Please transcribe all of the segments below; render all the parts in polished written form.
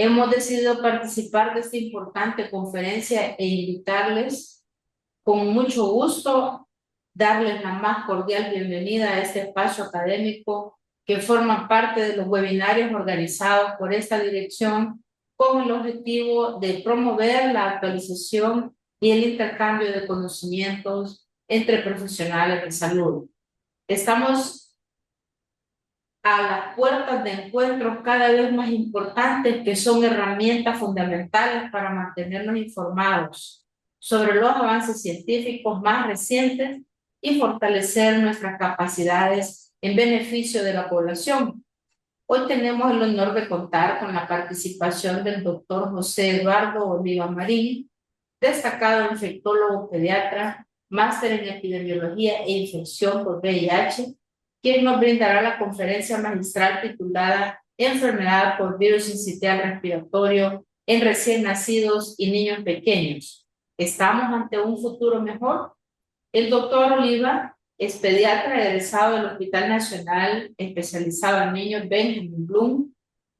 Hemos decidido participar de esta importante conferencia e invitarles con mucho gusto, darles la más cordial bienvenida a este espacio académico que forma parte de los webinarios organizados por esta dirección con el objetivo de promover la actualización y el intercambio de conocimientos entre profesionales de salud. Estamos a las puertas de encuentros cada vez más importantes que son herramientas fundamentales para mantenernos informados sobre los avances científicos más recientes y fortalecer nuestras capacidades en beneficio de la población. Hoy tenemos el honor de contar con la participación del doctor José Eduardo Oliva Marín, destacado infectólogo pediatra, máster en epidemiología e infección por VIH, quien nos brindará la conferencia magistral titulada Enfermedad por virus sincitial respiratorio en recién nacidos y niños pequeños. ¿Estamos ante un futuro mejor? El doctor Oliva es pediatra egresado del Hospital Nacional especializado en niños Benjamin Bloom.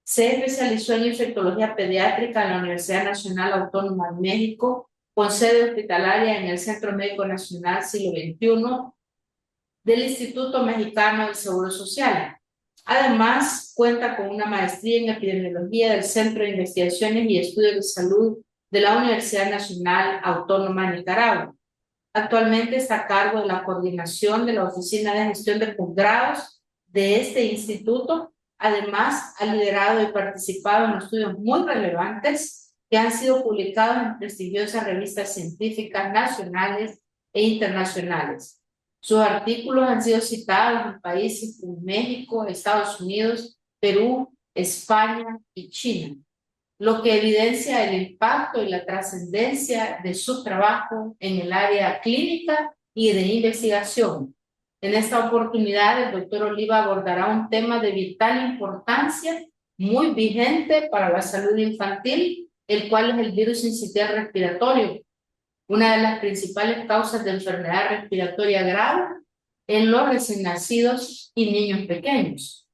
Se especializó en infectología pediátrica en la Universidad Nacional Autónoma de México, con sede hospitalaria en el Centro Médico Nacional Siglo XXI del Instituto Mexicano del Seguro Social. Además, cuenta con una maestría en epidemiología del Centro de Investigaciones y Estudios de Salud de la Universidad Nacional Autónoma de Nicaragua. Actualmente está a cargo de la coordinación de la Oficina de Gestión de Posgrados de este instituto. Además, ha liderado y participado en estudios muy relevantes que han sido publicados en prestigiosas revistas científicas nacionales e internacionales. Sus artículos han sido citados en países como México, Estados Unidos, Perú, España y China, lo que evidencia el impacto y la trascendencia de su trabajo en el área clínica y de investigación. En esta oportunidad, el doctor Oliva abordará un tema de vital importancia, muy vigente para la salud infantil, el cual es el virus sincitial respiratorio, una de las principales causas de enfermedad respiratoria grave en los recién nacidos y niños pequeños.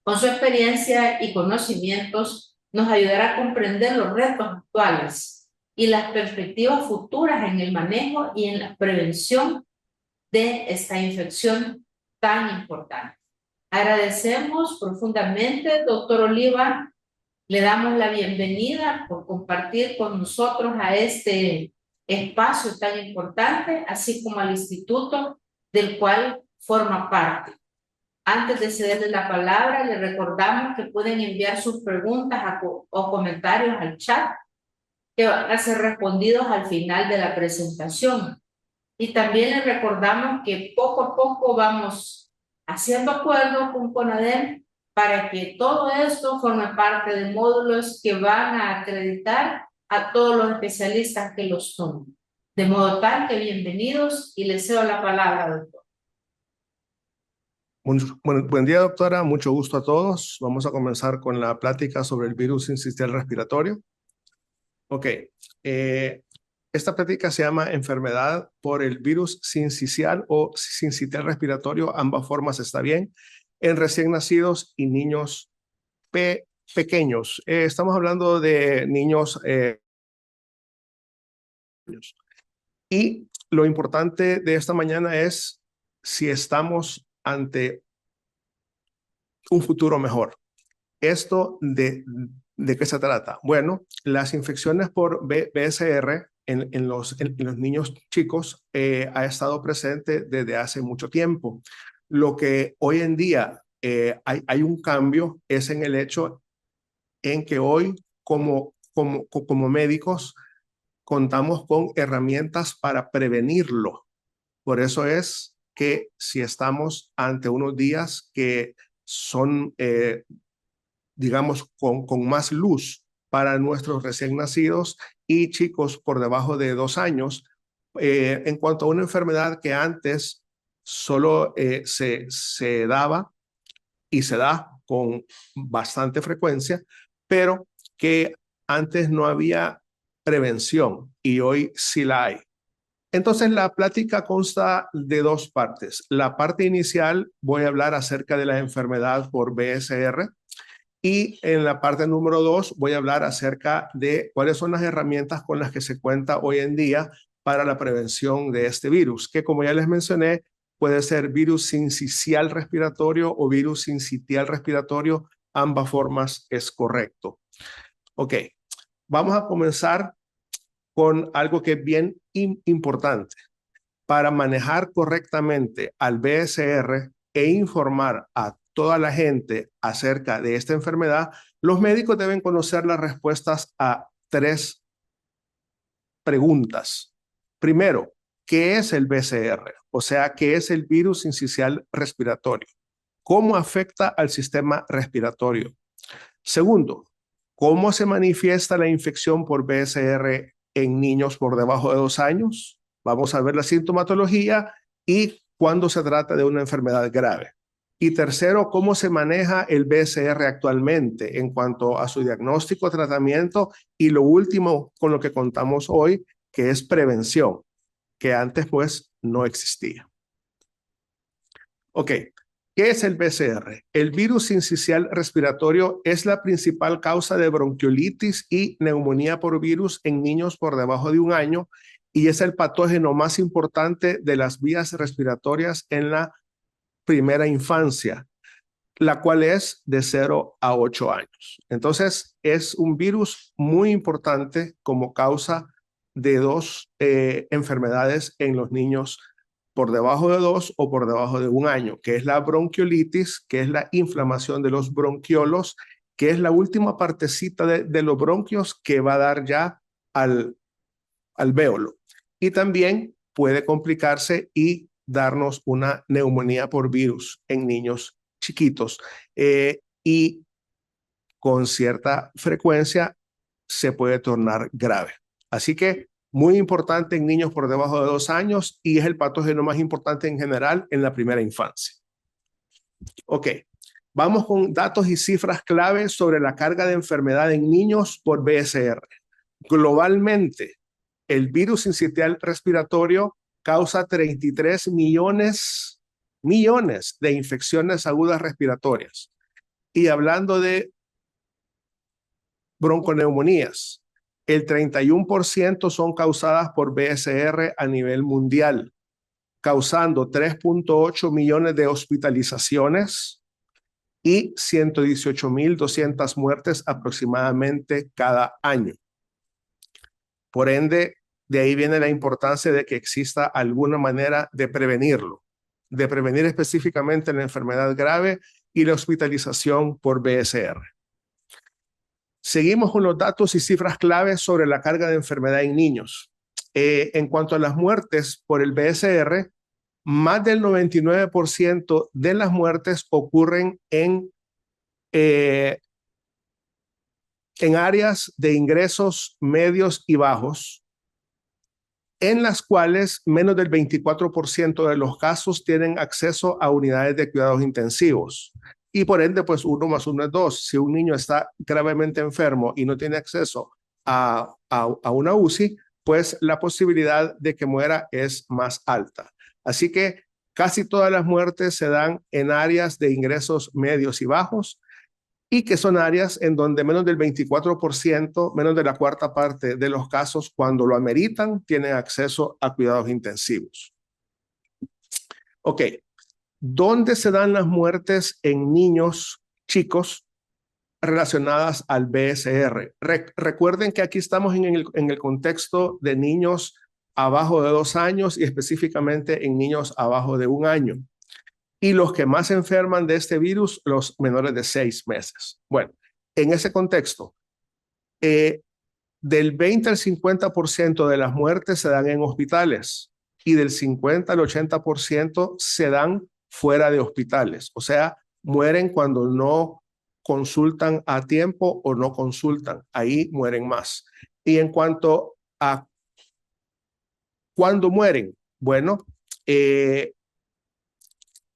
Con su experiencia y conocimientos, nos ayudará a comprender los retos actuales y las perspectivas futuras en el manejo y en la prevención de esta infección tan importante. Agradecemos profundamente, doctor Oliva, le damos la bienvenida por compartir con nosotros a este espacio tan importante, así como al instituto del cual forma parte. Antes de cederle la palabra, le recordamos que pueden enviar sus preguntas o comentarios al chat, que van a ser respondidos al final de la presentación. Y también les recordamos que poco a poco vamos haciendo acuerdos con CONADEM para que todo esto forme parte de módulos que van a acreditar a todos los especialistas que los tomen. De modo tal que bienvenidos y les cedo la palabra, doctor. Buen día, doctora. Mucho gusto a todos. Vamos a comenzar con la plática sobre el virus sincitial respiratorio. Ok. Esta plática se llama enfermedad por el virus sincicial o sincitial respiratorio. Ambas formas está bien. En recién nacidos y niños pequeños. Estamos hablando de niños. Y lo importante de esta mañana es si estamos ante un futuro mejor. ¿Esto de qué se trata? Bueno, las infecciones por BSR en los niños chicos ha estado presente desde hace mucho tiempo. Lo que hoy en día hay un cambio es en el hecho en que hoy como médicos contamos con herramientas para prevenirlo. Por eso es que si estamos ante unos días que son, digamos, con más luz para nuestros recién nacidos y chicos por debajo de 2 años, en cuanto a una enfermedad que antes solo se daba y se da con bastante frecuencia, pero que antes no había prevención y hoy sí la hay. Entonces la plática consta de 2 partes. La parte inicial voy a hablar acerca de la enfermedad por BSR Y en la parte número 2 voy a hablar acerca de cuáles son las herramientas con las que se cuenta hoy en día para la prevención de este virus, que como ya les mencioné, puede ser virus sincicial respiratorio o virus sincitial respiratorio. Ambas formas es correcto. Ok, vamos a comenzar con algo que es bien importante. Para manejar correctamente al BSR e informar a toda la gente acerca de esta enfermedad, los médicos deben conocer las respuestas a 3 preguntas. Primero, ¿qué es el BCR? O sea, ¿qué es el virus sincicial respiratorio? ¿Cómo afecta al sistema respiratorio? Segundo, ¿cómo se manifiesta la infección por BSR en niños por debajo de 2 años? Vamos a ver la sintomatología y cuándo se trata de una enfermedad grave. Y tercero, ¿cómo se maneja el BSR actualmente en cuanto a su diagnóstico, tratamiento y lo último con lo que contamos hoy, que es prevención, que antes pues no existía? Ok, ¿qué es el BCR? El virus sincicial respiratorio es la principal causa de bronquiolitis y neumonía por virus en niños por debajo de 1 año y es el patógeno más importante de las vías respiratorias en la primera infancia, la cual es de 0 a 8 años. Entonces, es un virus muy importante como causa de 2 enfermedades en los niños por debajo de 2 o por debajo de 1 año, que es la bronquiolitis, que es la inflamación de los bronquiolos, que es la última partecita de los bronquios que va a dar ya al alvéolo. Y también puede complicarse y darnos una neumonía por virus en niños chiquitos. Y con cierta frecuencia se puede tornar grave. Así que muy importante en niños por debajo de 2 años y es el patógeno más importante en general en la primera infancia. Ok, vamos con datos y cifras clave sobre la carga de enfermedad en niños por BSR. Globalmente, el virus sincitial respiratorio causa 33 millones de infecciones agudas respiratorias. Y hablando de bronconeumonías, el 31% son causadas por BSR a nivel mundial, causando 3.8 millones de hospitalizaciones y 118.200 muertes aproximadamente cada año. Por ende, de ahí viene la importancia de que exista alguna manera de prevenirlo, de prevenir específicamente la enfermedad grave y la hospitalización por BSR. Seguimos con los datos y cifras claves sobre la carga de enfermedad en niños. En cuanto a las muertes por el BSR, más del 99% de las muertes ocurren en áreas de ingresos medios y bajos, en las cuales menos del 24% de los casos tienen acceso a unidades de cuidados intensivos. Y por ende, pues 1 más 1 es 2. Si un niño está gravemente enfermo y no tiene acceso a una UCI, pues la posibilidad de que muera es más alta. Así que casi todas las muertes se dan en áreas de ingresos medios y bajos, y que son áreas en donde menos del 24%, menos de la cuarta parte de los casos, cuando lo ameritan, tienen acceso a cuidados intensivos. Ok, ¿dónde se dan las muertes en niños chicos relacionadas al BSR? Recuerden que aquí estamos en el contexto de niños abajo de 2 años y específicamente en niños abajo de 1 año. Y los que más se enferman de este virus, los menores de 6 meses. Bueno, en ese contexto, del 20 al 50% de las muertes se dan en hospitales y del 50 al 80% se dan fuera de hospitales. O sea, mueren cuando no consultan a tiempo o no consultan. Ahí mueren más. Y en cuanto a cuándo mueren, bueno,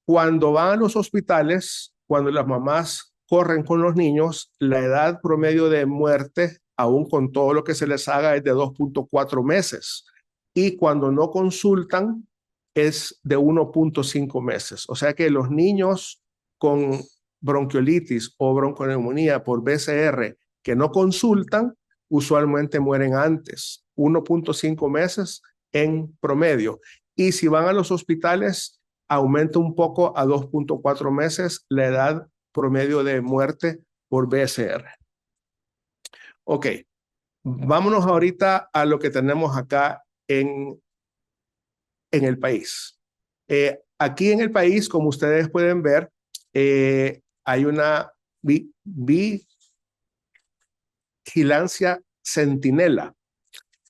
cuando van a los hospitales, cuando las mamás corren con los niños, la edad promedio de muerte, aún con todo lo que se les haga, es de 2.4 meses. Y cuando no consultan, es de 1.5 meses. O sea que los niños con bronquiolitis o bronconeumonía por BCR que no consultan, usualmente mueren antes, 1.5 meses en promedio. Y si van a los hospitales, aumenta un poco a 2.4 meses la edad promedio de muerte por BCR. Ok, vámonos ahorita a lo que tenemos acá en el país. Aquí en el país, como ustedes pueden ver, hay una vigilancia centinela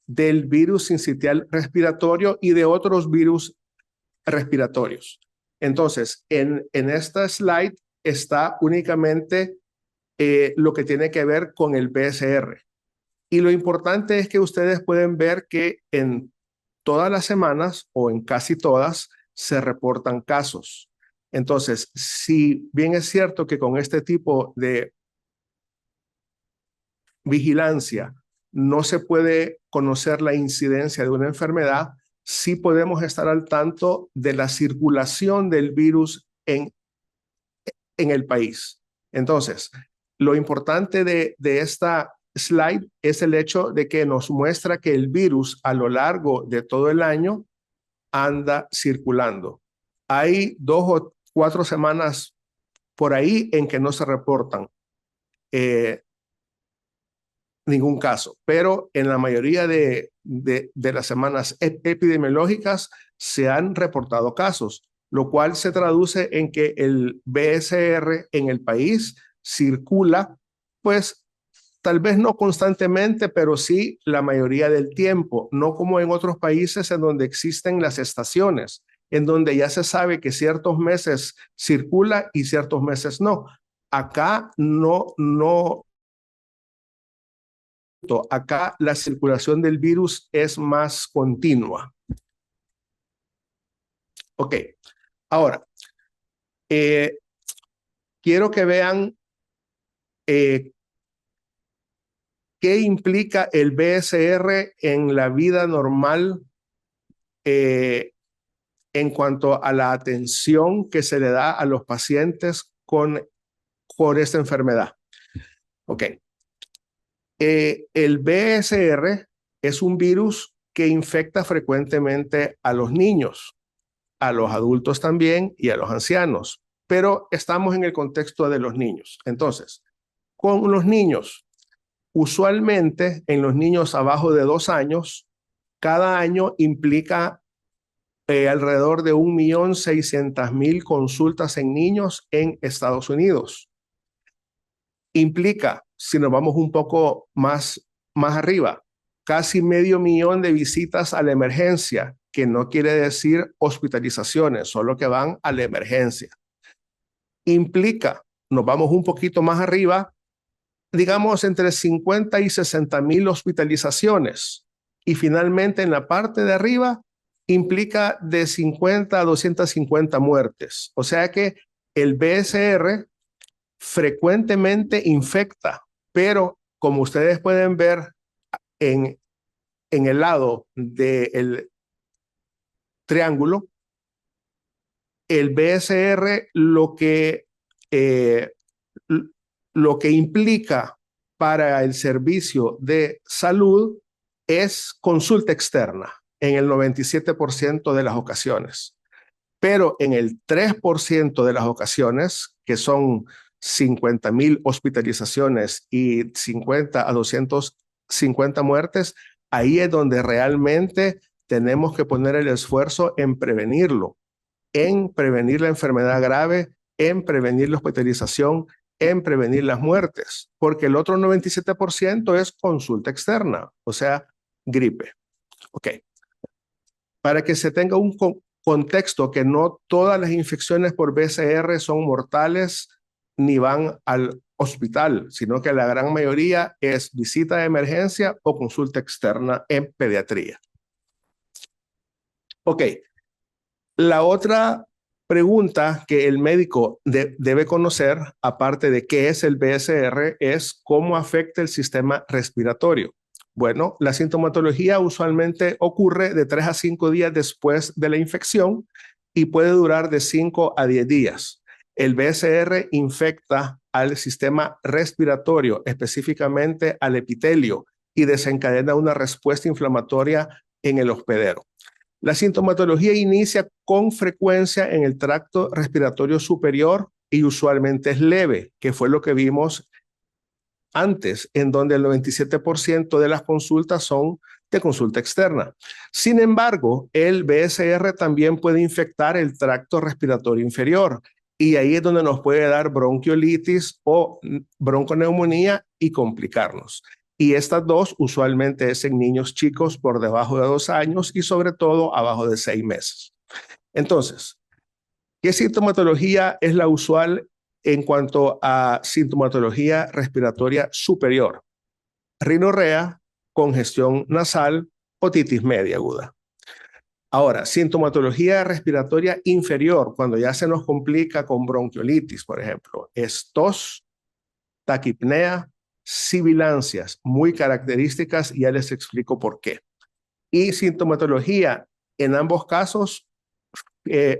del virus sincitial respiratorio y de otros virus respiratorios. Entonces, en esta slide está únicamente lo que tiene que ver con el BCR. Y lo importante es que ustedes pueden ver que en todas las semanas o en casi todas se reportan casos. Entonces, si bien es cierto que con este tipo de vigilancia no se puede conocer la incidencia de una enfermedad, sí podemos estar al tanto de la circulación del virus en el país. Entonces, lo importante de esta slide es el hecho de que nos muestra que el virus a lo largo de todo el año anda circulando. Hay 2 o 4 semanas por ahí en que no se reportan ningún caso, pero en la mayoría de las semanas epidemiológicas se han reportado casos, lo cual se traduce en que el BCR en el país circula, pues tal vez no constantemente, pero sí la mayoría del tiempo, no como en otros países en donde existen las estaciones, en donde ya se sabe que ciertos meses circula y ciertos meses no. Acá no. Acá la circulación del virus es más continua. Ok, ahora, quiero que vean qué implica el BCR en la vida normal en cuanto a la atención que se le da a los pacientes por esta enfermedad. Ok. El BCR es un virus que infecta frecuentemente a los niños, a los adultos también y a los ancianos, pero estamos en el contexto de los niños. Entonces, con los niños, usualmente en los niños abajo de 2 años, cada año implica alrededor de 1.600.000 consultas en niños en Estados Unidos. Implica, si nos vamos un poco más arriba, casi 500.000 de visitas a la emergencia, que no quiere decir hospitalizaciones, solo que van a la emergencia. Implica, nos vamos un poquito más arriba, digamos entre 50 y 60.000 hospitalizaciones. Y finalmente en la parte de arriba implica de 50 a 250 muertes. O sea que el BCR frecuentemente infecta, pero como ustedes pueden ver en el lado del triángulo, el BCR lo que implica para el servicio de salud es consulta externa en el 97% de las ocasiones. Pero en el 3% de las ocasiones, que son 50.000 hospitalizaciones y 50 a 250 muertes, ahí es donde realmente tenemos que poner el esfuerzo en prevenirlo, en prevenir la enfermedad grave, en prevenir la hospitalización, en prevenir las muertes, porque el otro 97% es consulta externa, o sea, gripe. Ok. Para que se tenga un contexto que no todas las infecciones por BCR son mortales ni van al hospital, sino que la gran mayoría es visita de emergencia o consulta externa en pediatría. Ok, la otra pregunta que el médico debe conocer, aparte de qué es el BCR, es cómo afecta el sistema respiratorio. Bueno, la sintomatología usualmente ocurre de 3 a 5 días después de la infección y puede durar de 5 a 10 días. El BSR infecta al sistema respiratorio, específicamente al epitelio, y desencadena una respuesta inflamatoria en el hospedero. La sintomatología inicia con frecuencia en el tracto respiratorio superior y usualmente es leve, que fue lo que vimos antes, en donde el 97% de las consultas son de consulta externa. Sin embargo, el BSR también puede infectar el tracto respiratorio inferior y ahí es donde nos puede dar bronquiolitis o bronconeumonía y complicarnos. Y estas dos usualmente es en niños chicos por debajo de 2 años y sobre todo abajo de 6 meses. Entonces, ¿qué sintomatología es la usual en cuanto a sintomatología respiratoria superior? Rinorrea, congestión nasal, otitis media aguda. Ahora, sintomatología respiratoria inferior, cuando ya se nos complica con bronquiolitis, por ejemplo, es tos, taquipnea, sibilancias, muy características, y ya les explico por qué. Y sintomatología, en ambos casos, es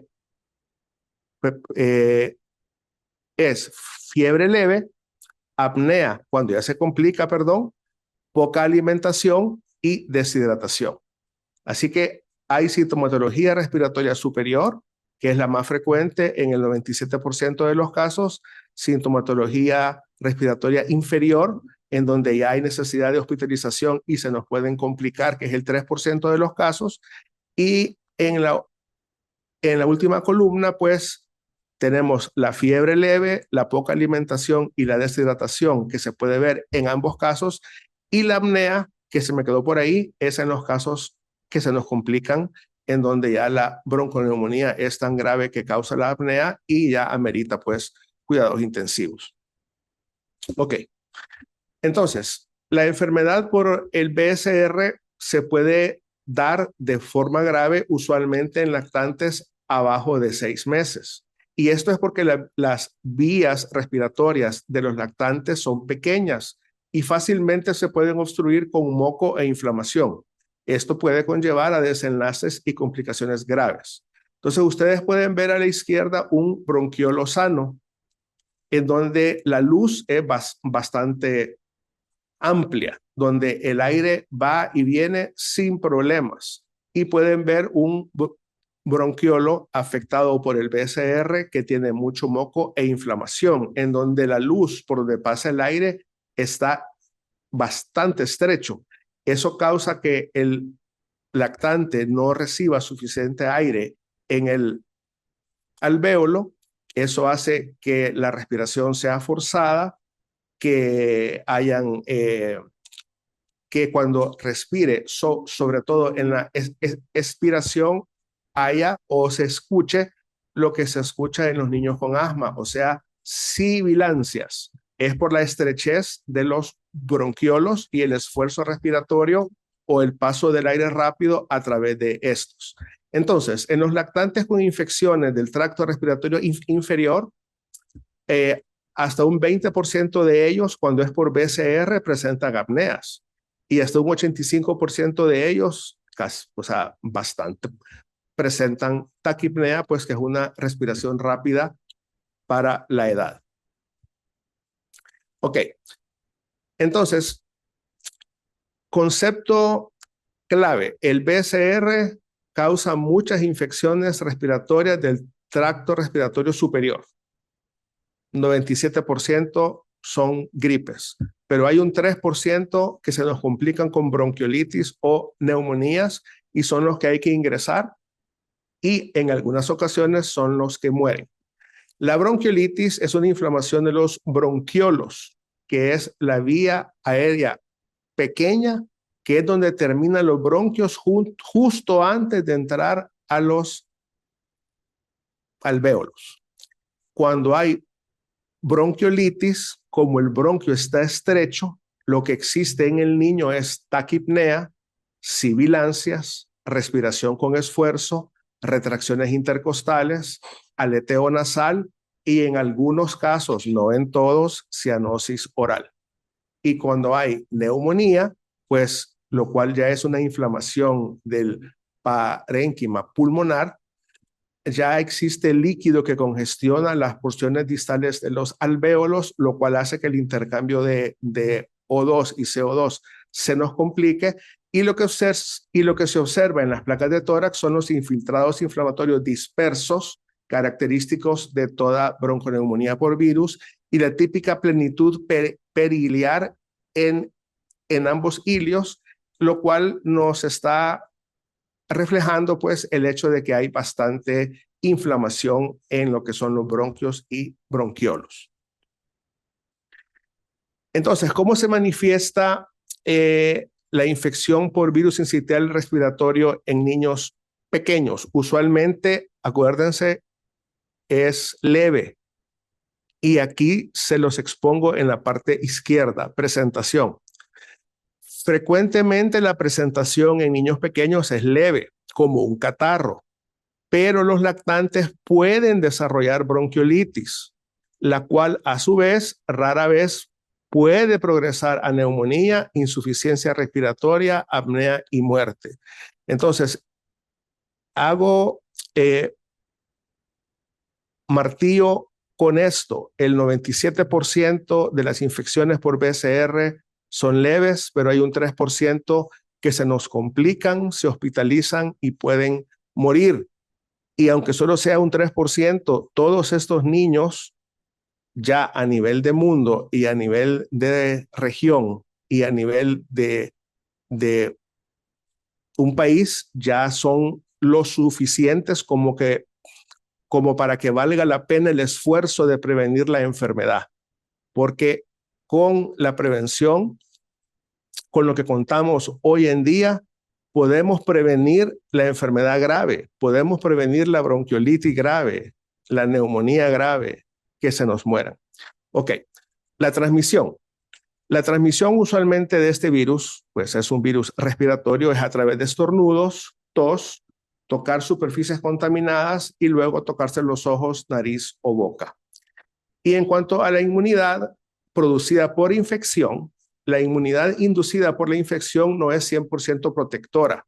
fiebre leve, apnea, cuando ya se complica, perdón, poca alimentación y deshidratación. Así que hay sintomatología respiratoria superior, que es la más frecuente en el 97% de los casos, sintomatología respiratoria inferior, en donde ya hay necesidad de hospitalización y se nos pueden complicar, que es el 3% de los casos, y en la última columna, pues, tenemos la fiebre leve, la poca alimentación y la deshidratación, que se puede ver en ambos casos, y la apnea, que se me quedó por ahí, es en los casos que se nos complican, en donde ya la bronconeumonía es tan grave que causa la apnea y ya amerita, pues, cuidados intensivos. Ok, entonces, la enfermedad por el BSR se puede dar de forma grave usualmente en lactantes abajo de 6 meses. Y esto es porque las vías respiratorias de los lactantes son pequeñas y fácilmente se pueden obstruir con moco e inflamación. Esto puede conllevar a desenlaces y complicaciones graves. Entonces, ustedes pueden ver a la izquierda un bronquiolo sano, en donde la luz es bastante amplia, donde el aire va y viene sin problemas. Y pueden ver un bronquiolo afectado por el BSR que tiene mucho moco e inflamación, en donde la luz por donde pasa el aire está bastante estrecho. Eso causa que el lactante no reciba suficiente aire en el alvéolo. Eso hace que la respiración sea forzada, que hayan que cuando respire, sobre todo en la expiración, haya o se escuche lo que se escucha en los niños con asma, o sea, sibilancias. Es por la estrechez de los bronquiolos y el esfuerzo respiratorio o el paso del aire rápido a través de estos. Entonces, en los lactantes con infecciones del tracto respiratorio inferior, hasta un 20% de ellos, cuando es por BCR, presentan apneas. Y hasta un 85% de ellos, casi, o sea, bastante, presentan taquipnea, pues que es una respiración rápida para la edad. Ok, entonces, concepto clave, el BCR causa muchas infecciones respiratorias del tracto respiratorio superior. 97% son gripes, pero hay un 3% que se nos complican con bronquiolitis o neumonías y son los que hay que ingresar y en algunas ocasiones son los que mueren. La bronquiolitis es una inflamación de los bronquiolos, que es la vía aérea pequeña, que es donde terminan los bronquios justo antes de entrar a los alvéolos. Cuando hay bronquiolitis, como el bronquio está estrecho, lo que existe en el niño es taquipnea, sibilancias, respiración con esfuerzo, retracciones intercostales, aleteo nasal y en algunos casos, no en todos, cianosis oral. Y cuando hay neumonía, pues lo cual ya es una inflamación del parénquima pulmonar, ya existe líquido que congestiona las porciones distales de los alvéolos, lo cual hace que el intercambio de O2 y CO2 se nos complique, y lo que se observa en las placas de tórax son los infiltrados inflamatorios dispersos, característicos de toda bronconeumonía por virus, y la típica plenitud periliar en ambos ilios, lo cual nos está reflejando pues el hecho de que hay bastante inflamación en lo que son los bronquios y bronquiolos. Entonces, ¿cómo se manifiesta la infección por virus sincitial respiratorio en niños pequeños? Usualmente, acuérdense, es leve. Y aquí se los expongo en la parte izquierda, presentación. Frecuentemente la presentación en niños pequeños es leve, como un catarro, pero los lactantes pueden desarrollar bronquiolitis, la cual a su vez rara vez puede progresar a neumonía, insuficiencia respiratoria, apnea y muerte. Entonces, hago martillo con esto. El 97% de las infecciones por BCR son leves, pero hay un 3% que se nos complican, se hospitalizan y pueden morir. Y aunque solo sea un 3%, todos estos niños ya a nivel de mundo y a nivel de región y a nivel de un país ya son lo suficientes como para que valga la pena el esfuerzo de prevenir la enfermedad. Porque con la prevención, con lo que contamos hoy en día, podemos prevenir la enfermedad grave, podemos prevenir la bronquiolitis grave, la neumonía grave, que se nos mueran. Ok, la transmisión. La transmisión usualmente de este virus, pues es un virus respiratorio, es a través de estornudos, tos, tocar superficies contaminadas y luego tocarse los ojos, nariz o boca. Y en cuanto a la inmunidad producida por infección, la inmunidad inducida por la infección no es 100% protectora,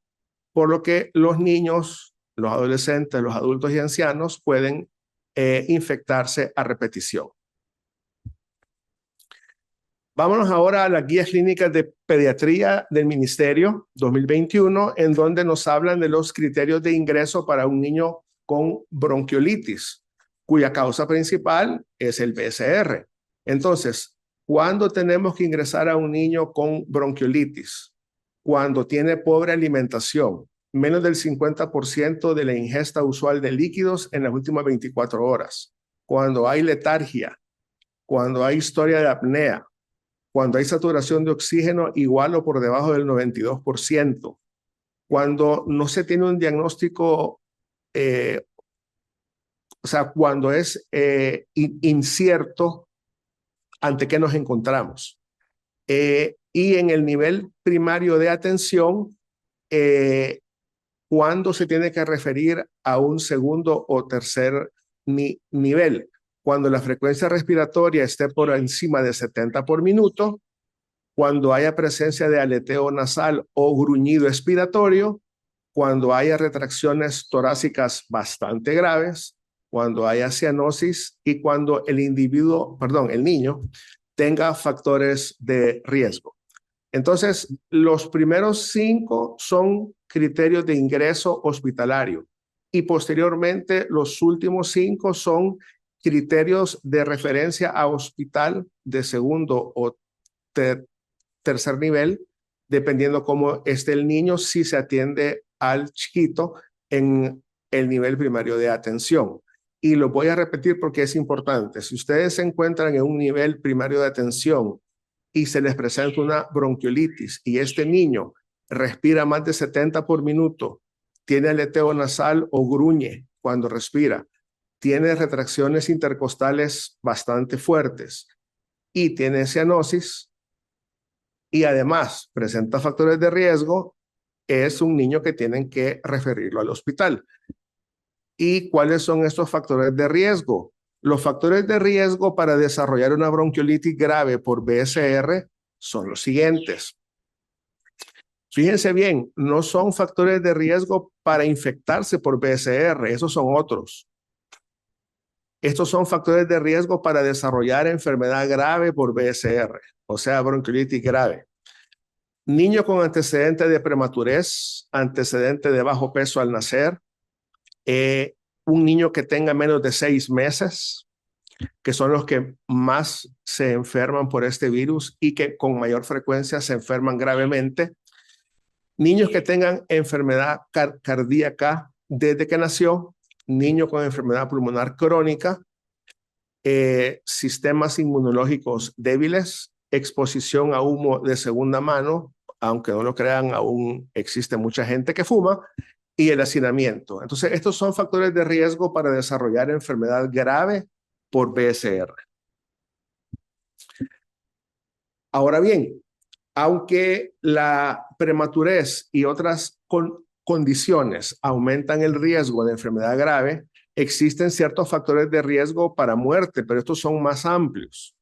por lo que los niños, los adolescentes, los adultos y ancianos pueden infectarse a repetición. Vámonos ahora a las guías clínicas de pediatría del Ministerio 2021, en donde nos hablan de los criterios de ingreso para un niño con bronquiolitis, cuya causa principal es el BCR. Entonces, ¿cuándo tenemos que ingresar a un niño con bronquiolitis? Cuando tiene pobre alimentación, menos del 50% de la ingesta usual de líquidos en las últimas 24 horas, cuando hay letargia, cuando hay historia de apnea, cuando hay saturación de oxígeno igual o por debajo del 92%, cuando no se tiene un diagnóstico, o sea, cuando es incierto ante qué nos encontramos. Y en el nivel primario de atención, cuando se tiene que referir a un segundo o tercer nivel. Cuando la frecuencia respiratoria esté por encima de 70 por minuto, cuando haya presencia de aleteo nasal o gruñido expiratorio, cuando haya retracciones torácicas bastante graves, cuando haya cianosis y cuando el niño tenga factores de riesgo. Entonces, los primeros 5 son criterios de ingreso hospitalario y posteriormente los últimos 5 son criterios de referencia a hospital de segundo o tercer nivel, dependiendo cómo esté el niño, si se atiende al chiquito en el nivel primario de atención. Y lo voy a repetir porque es importante. Si ustedes se encuentran en un nivel primario de atención y se les presenta una bronquiolitis y este niño respira más de 70 por minuto, tiene aleteo nasal o gruñe cuando respira, tiene retracciones intercostales bastante fuertes y tiene cianosis y además presenta factores de riesgo, es un niño que tienen que referirlo al hospital. ¿Y cuáles son estos factores de riesgo? Los factores de riesgo para desarrollar una bronquiolitis grave por BSR son los siguientes. Fíjense bien, no son factores de riesgo para infectarse por BSR, esos son otros. Estos son factores de riesgo para desarrollar enfermedad grave por BSR, o sea, bronquiolitis grave. Niño con antecedente de prematurez, antecedente de bajo peso al nacer, un niño que tenga menos de 6 meses, que son los que más se enferman por este virus y que con mayor frecuencia se enferman gravemente. Niños que tengan enfermedad cardíaca desde que nació, niños con enfermedad pulmonar crónica, sistemas inmunológicos débiles, exposición a humo de segunda mano, aunque no lo crean, aún existe mucha gente que fuma, y el hacinamiento. Entonces, estos son factores de riesgo para desarrollar enfermedad grave por BSR. Ahora bien, aunque la prematurez y otras condiciones aumentan el riesgo de enfermedad grave, existen ciertos factores de riesgo para muerte, pero estos son más amplios.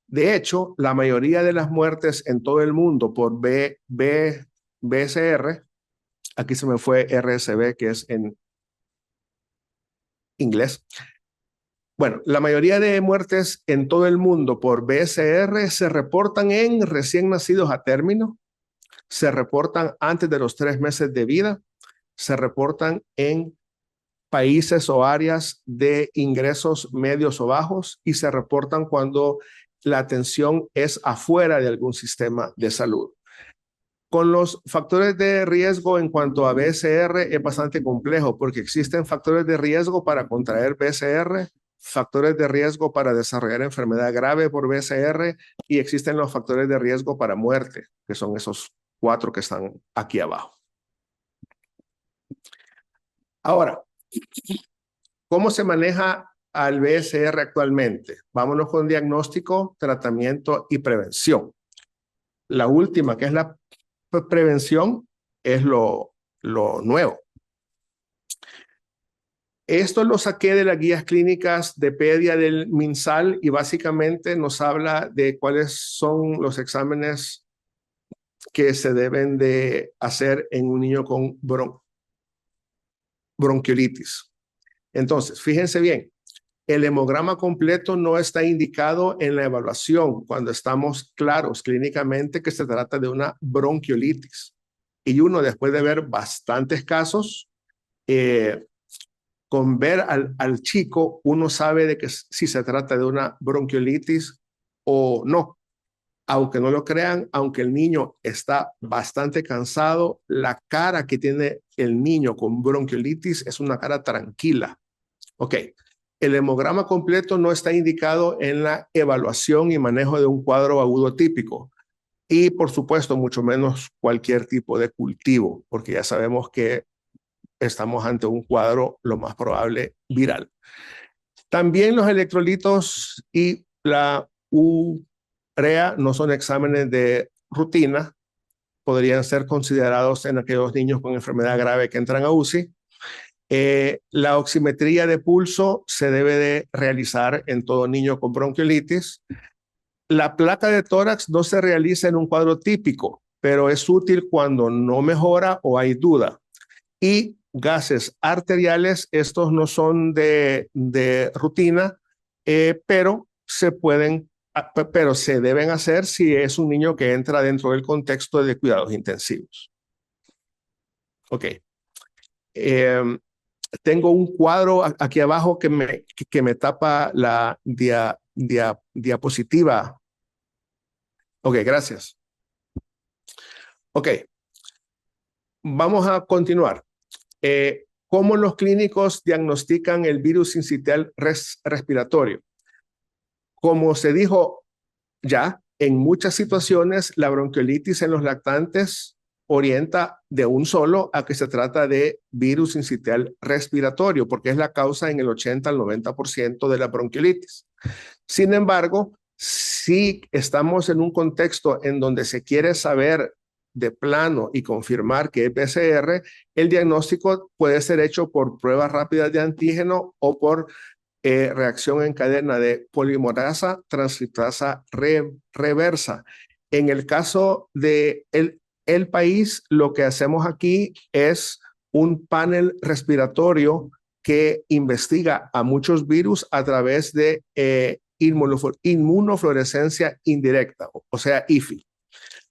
De hecho, la mayoría de las muertes en todo el mundo por BSR, aquí se me fue RSV, que es en inglés. Bueno, la mayoría de muertes en todo el mundo por BSR se reportan en recién nacidos a término, se reportan antes de los 3 meses de vida, se reportan en países o áreas de ingresos medios o bajos y se reportan cuando la atención es afuera de algún sistema de salud. Con los factores de riesgo en cuanto a BSR es bastante complejo porque existen factores de riesgo para contraer BSR, factores de riesgo para desarrollar enfermedad grave por BSR y existen los factores de riesgo para muerte, que son esos 4 que están aquí abajo. Ahora, ¿cómo se maneja al BSR actualmente? Vámonos con diagnóstico, tratamiento y prevención. La última, que es la prevención, es lo nuevo. Esto lo saqué de las guías clínicas de pedia del MinSal y básicamente nos habla de cuáles son los exámenes que se deben de hacer en un niño con bronquiolitis. Entonces, fíjense bien, el hemograma completo no está indicado en la evaluación cuando estamos claros clínicamente que se trata de una bronquiolitis. Y uno, después de ver bastantes casos, con ver al chico, uno sabe de que si se trata de una bronquiolitis o no. Aunque no lo crean, aunque el niño está bastante cansado, la cara que tiene el niño con bronquiolitis es una cara tranquila. Ok, el hemograma completo no está indicado en la evaluación y manejo de un cuadro agudo típico. Y por supuesto, mucho menos cualquier tipo de cultivo, porque ya sabemos que estamos ante un cuadro, lo más probable, viral. También los electrolitos y la urea no son exámenes de rutina, podrían ser considerados en aquellos niños con enfermedad grave que entran a UCI. La oximetría de pulso se debe de realizar en todo niño con bronquiolitis. La placa de tórax no se realiza en un cuadro típico, pero es útil cuando no mejora o hay duda. Y gases arteriales, estos no son de rutina, pero se deben hacer si es un niño que entra dentro del contexto de cuidados intensivos. Ok. Tengo un cuadro aquí abajo que me tapa la diapositiva. Ok, gracias. Ok, vamos a continuar. ¿Cómo los clínicos diagnostican el virus sincitial respiratorio? Como se dijo ya, en muchas situaciones la bronquiolitis en los lactantes orienta de un solo a que se trata de virus sincitial respiratorio, porque es la causa en el 80 al 90% de la bronquiolitis. Sin embargo, si estamos en un contexto en donde se quiere saber de plano y confirmar que es PCR, el diagnóstico puede ser hecho por pruebas rápidas de antígeno o por reacción en cadena de polimerasa transcriptasa reversa. En el caso de el país, lo que hacemos aquí es un panel respiratorio que investiga a muchos virus a través de inmunofluorescencia indirecta, o sea, IFI.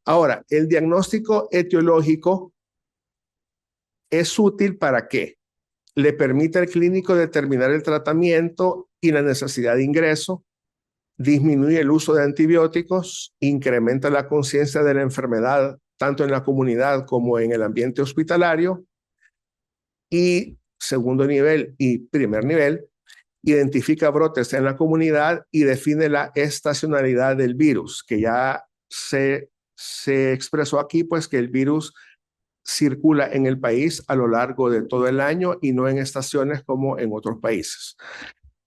Ahora, el diagnóstico etiológico es útil ¿para qué? Le permite al clínico determinar el tratamiento y la necesidad de ingreso, disminuye el uso de antibióticos, incrementa la conciencia de la enfermedad tanto en la comunidad como en el ambiente hospitalario, y segundo nivel y primer nivel, identifica brotes en la comunidad y define la estacionalidad del virus, que ya se expresó aquí, pues que el virus circula en el país a lo largo de todo el año y no en estaciones como en otros países.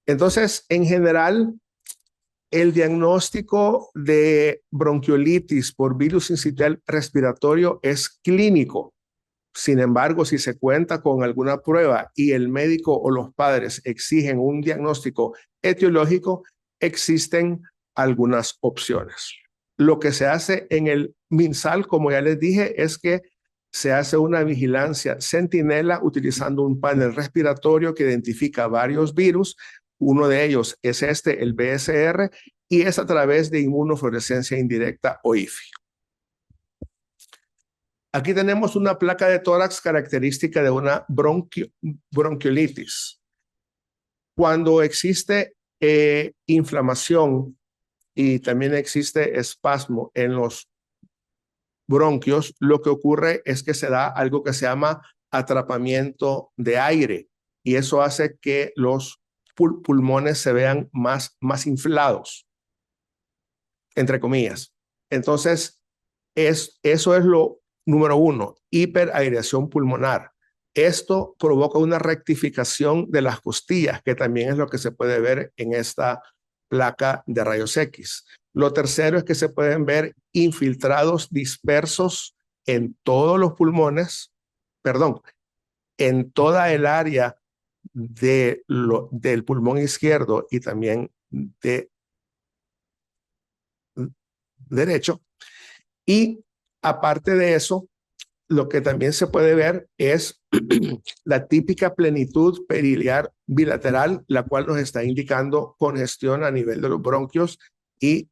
Entonces, en general, el diagnóstico de bronquiolitis por virus sincitial respiratorio es clínico. Sin embargo, si se cuenta con alguna prueba y el médico o los padres exigen un diagnóstico etiológico, existen algunas opciones. Lo que se hace en el MinSal, como ya les dije, es que se hace una vigilancia centinela utilizando un panel respiratorio que identifica varios virus. Uno de ellos es el BSR, y es a través de inmunofluorescencia indirecta o IFI. Aquí tenemos una placa de tórax característica de una bronquiolitis. Cuando existe inflamación y también existe espasmo en los bronquios, lo que ocurre es que se da algo que se llama atrapamiento de aire, y eso hace que los pulmones se vean más inflados, entre comillas. Entonces, eso es lo número uno, hiperaireación pulmonar. Esto provoca una rectificación de las costillas, que también es lo que se puede ver en esta placa de rayos X. Lo tercero es que se pueden ver infiltrados dispersos en todos los pulmones, perdón, en toda el área del pulmón izquierdo y también derecho. Y aparte de eso, lo que también se puede ver es la típica plenitud periliar bilateral, la cual nos está indicando congestión a nivel de los bronquios y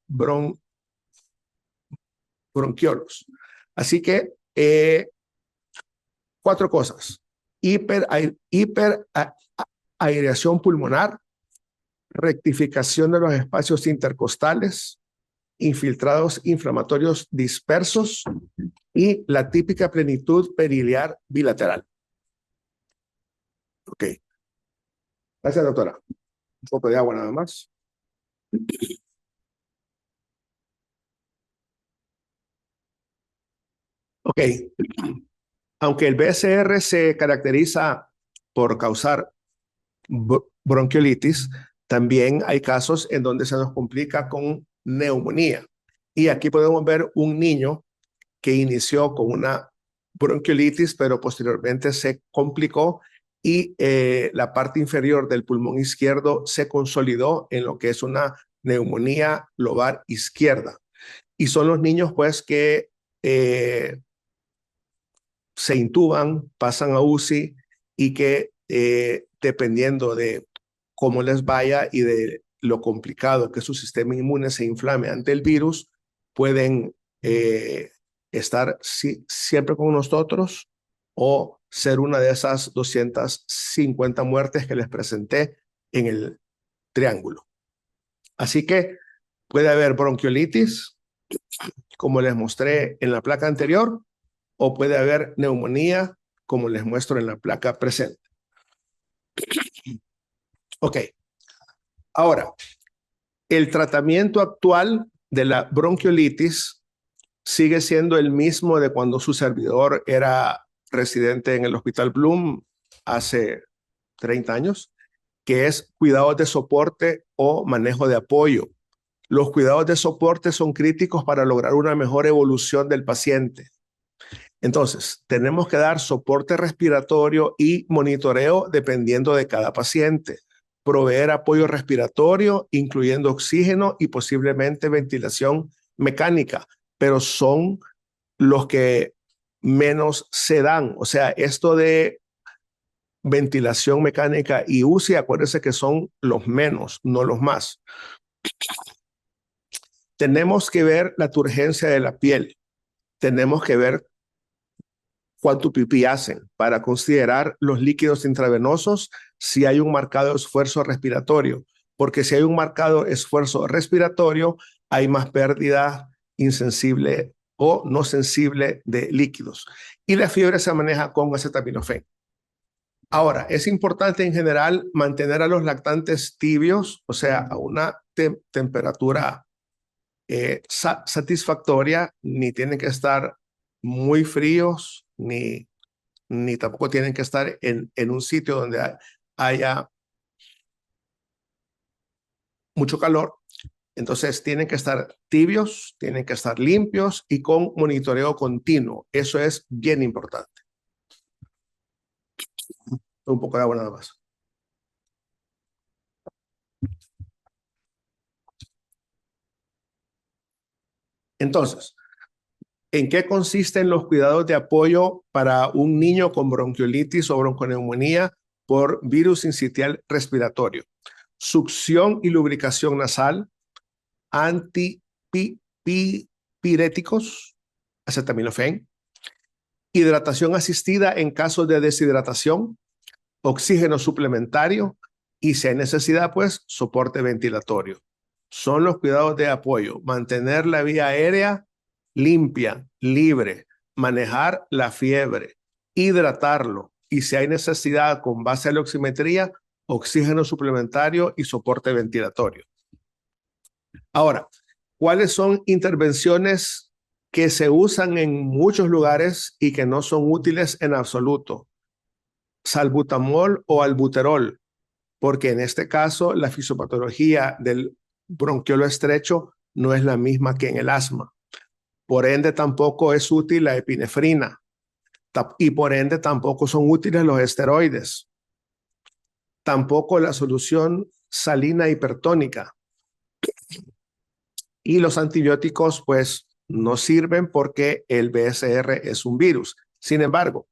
bronquiolos. Así que 4 cosas: hiperaireación pulmonar, rectificación de los espacios intercostales, infiltrados inflamatorios dispersos y la típica plenitud periliar bilateral. Ok. Gracias, doctora. Un poco de agua nada más. Ok. Aunque el BSR se caracteriza por causar bronquiolitis, también hay casos en donde se nos complica con neumonía. Y aquí podemos ver un niño que inició con una bronquiolitis, pero posteriormente se complicó y la parte inferior del pulmón izquierdo se consolidó en lo que es una neumonía lobar izquierda. Y son los niños, pues, que se intuban, pasan a UCI y que dependiendo de cómo les vaya y de lo complicado que su sistema inmune se inflame ante el virus, pueden estar siempre con nosotros o ser una de esas 250 muertes que les presenté en el triángulo. Así que puede haber bronquiolitis, como les mostré en la placa anterior, o puede haber neumonía, como les muestro en la placa presente. Ok. Ahora, el tratamiento actual de la bronquiolitis sigue siendo el mismo de cuando su servidor era residente en el Hospital Bloom hace 30 años, que es cuidados de soporte o manejo de apoyo. Los cuidados de soporte son críticos para lograr una mejor evolución del paciente. Entonces, tenemos que dar soporte respiratorio y monitoreo dependiendo de cada paciente. Proveer apoyo respiratorio, incluyendo oxígeno y posiblemente ventilación mecánica, pero son los que menos se dan. O sea, esto de ventilación mecánica y UCI, acuérdense que son los menos, no los más. Tenemos que ver la turgencia de la piel. Tenemos que ver cuánto pipí hacen para considerar los líquidos intravenosos si hay un marcado esfuerzo respiratorio, porque si hay un marcado esfuerzo respiratorio, hay más pérdida insensible o no sensible de líquidos. Y la fiebre se maneja con acetaminofén. Ahora, es importante en general mantener a los lactantes tibios, o sea, a una temperatura satisfactoria, ni tienen que estar muy fríos, ni tampoco tienen que estar en un sitio donde haya mucho calor. Entonces tienen que estar tibios, tienen que estar limpios y con monitoreo continuo. Eso es bien importante. Un poco de agua nada más. Entonces, ¿en qué consisten los cuidados de apoyo para un niño con bronquiolitis o bronconeumonía por virus sincitial respiratorio? Succión y lubricación nasal, antipiréticos, acetaminofén, hidratación asistida en caso de deshidratación, oxígeno suplementario y, si hay necesidad, pues soporte ventilatorio. Son los cuidados de apoyo: mantener la vía aérea limpia, libre, manejar la fiebre, hidratarlo y, si hay necesidad, con base a la oximetría, oxígeno suplementario y soporte ventilatorio. Ahora, ¿cuáles son intervenciones que se usan en muchos lugares y que no son útiles en absoluto? Salbutamol o albuterol, porque en este caso la fisiopatología del bronquiolo estrecho no es la misma que en el asma. Por ende, tampoco es útil la epinefrina y por ende tampoco son útiles los esteroides. Tampoco la solución salina hipertónica. Y los antibióticos pues no sirven porque el BSR es un virus. Sin embargo,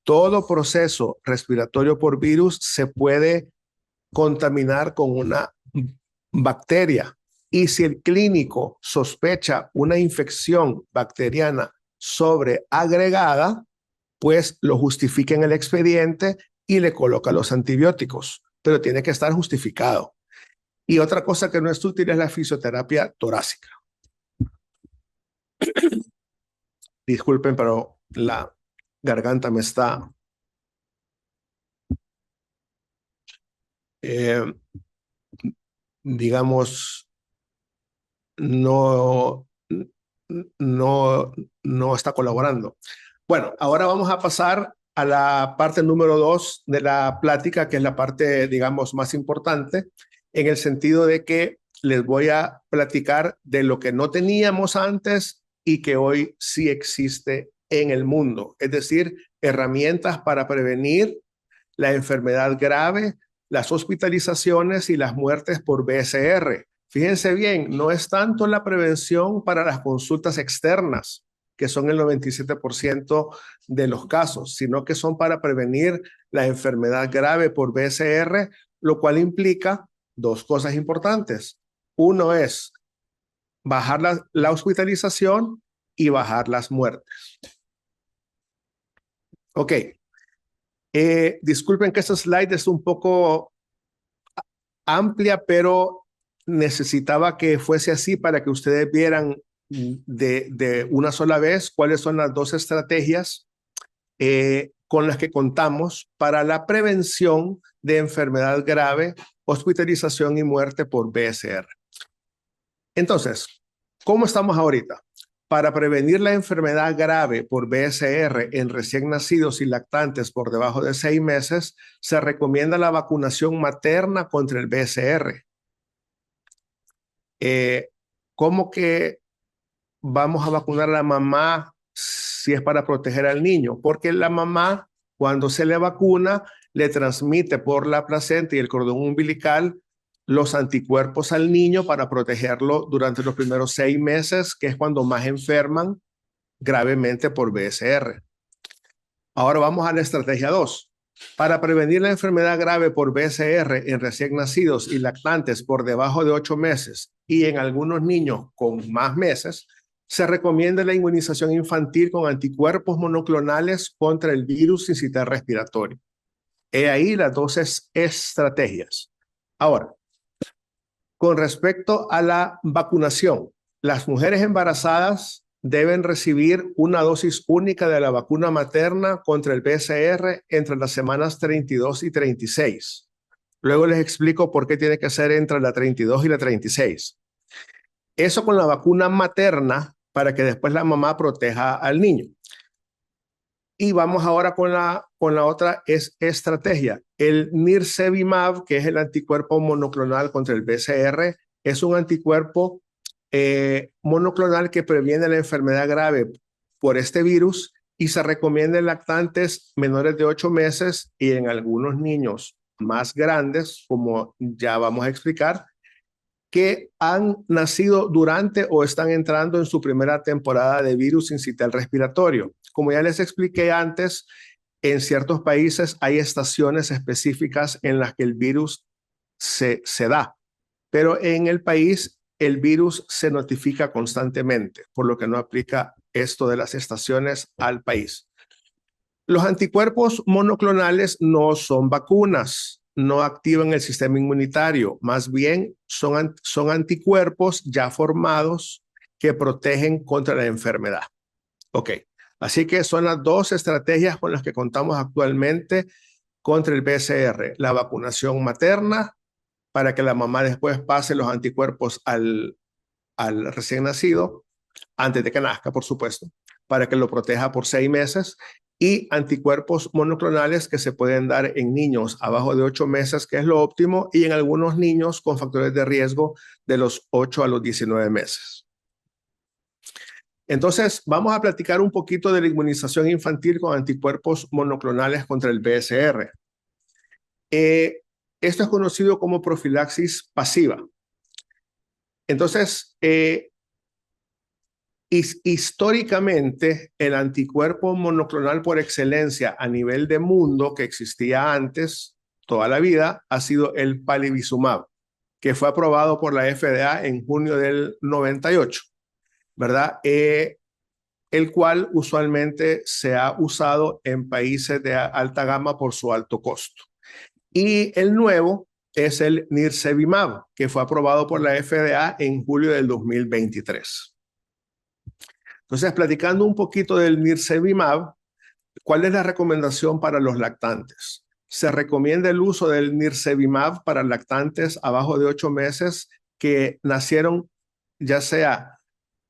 todo proceso respiratorio por virus se puede contaminar con una bacteria. Y si el clínico sospecha una infección bacteriana sobreagregada, pues lo justifica en el expediente y le coloca los antibióticos, pero tiene que estar justificado. Y otra cosa que no es útil es la fisioterapia torácica. Disculpen, pero la garganta me está digamos, no está colaborando. Bueno, ahora vamos a pasar a la parte número 2 de la plática, que es la parte, digamos, más importante, en el sentido de que les voy a platicar de lo que no teníamos antes y que hoy sí existe en el mundo, es decir, herramientas para prevenir la enfermedad grave, las hospitalizaciones y las muertes por BSR. Fíjense bien, no es tanto la prevención para las consultas externas, que son el 97% de los casos, sino que son para prevenir la enfermedad grave por BSR, lo cual implica dos cosas importantes. Uno es bajar la hospitalización y bajar las muertes. Ok. Disculpen que esta slide es un poco amplia, pero necesitaba que fuese así para que ustedes vieran de una sola vez cuáles son las dos estrategias con las que contamos para la prevención de enfermedad grave, hospitalización y muerte por BSR. Entonces, ¿cómo estamos ahorita? Para prevenir la enfermedad grave por BSR en recién nacidos y lactantes por debajo de 6 meses, se recomienda la vacunación materna contra el BSR. ¿Cómo que vamos a vacunar a la mamá si es para proteger al niño? Porque la mamá, cuando se le vacuna, le transmite por la placenta y el cordón umbilical los anticuerpos al niño para protegerlo durante los primeros 6 meses, que es cuando más enferman gravemente por BSR. Ahora vamos a la estrategia 2. Para prevenir la enfermedad grave por BSR en recién nacidos y lactantes por debajo de 8 meses y en algunos niños con más meses, se recomienda la inmunización infantil con anticuerpos monoclonales contra el virus sincitial respiratorio. He ahí las dos estrategias. Ahora, con respecto a la vacunación, las mujeres embarazadas deben recibir una dosis única de la vacuna materna contra el BSR entre las semanas 32 y 36. Luego les explico por qué tiene que ser entre la 32 y la 36. Eso con la vacuna materna para que después la mamá proteja al niño. Y vamos ahora con la otra estrategia. El Nirsevimab, que es el anticuerpo monoclonal contra el BCR, es un anticuerpo monoclonal que previene la enfermedad grave por este virus y se recomienda en lactantes menores de 8 meses y en algunos niños más grandes, como ya vamos a explicar, que han nacido durante o están entrando en su primera temporada de virus sincitial respiratorio. Como ya les expliqué antes, en ciertos países hay estaciones específicas en las que el virus se da, pero en el país el virus se notifica constantemente, por lo que no aplica esto de las estaciones al país. Los anticuerpos monoclonales no son vacunas, no activan el sistema inmunitario, más bien son anticuerpos ya formados que protegen contra la enfermedad. Ok, así que son las dos estrategias con las que contamos actualmente contra el BCR. La vacunación materna para que la mamá después pase los anticuerpos al recién nacido, antes de que nazca, por supuesto, para que lo proteja por 6 meses, y anticuerpos monoclonales que se pueden dar en niños abajo de 8 meses, que es lo óptimo, y en algunos niños con factores de riesgo de los 8 a los 19 meses. Entonces, vamos a platicar un poquito de la inmunización infantil con anticuerpos monoclonales contra el BSR. Esto es conocido como profilaxis pasiva. Entonces, históricamente, el anticuerpo monoclonal por excelencia a nivel de mundo que existía antes, toda la vida, ha sido el palivizumab, que fue aprobado por la FDA en junio del 98, ¿verdad? El cual usualmente se ha usado en países de alta gama por su alto costo. Y el nuevo es el Nirsevimab, que fue aprobado por la FDA en julio del 2023. Entonces, platicando un poquito del Nirsevimab, ¿cuál es la recomendación para los lactantes? Se recomienda el uso del Nirsevimab para lactantes abajo de 8 meses que nacieron ya sea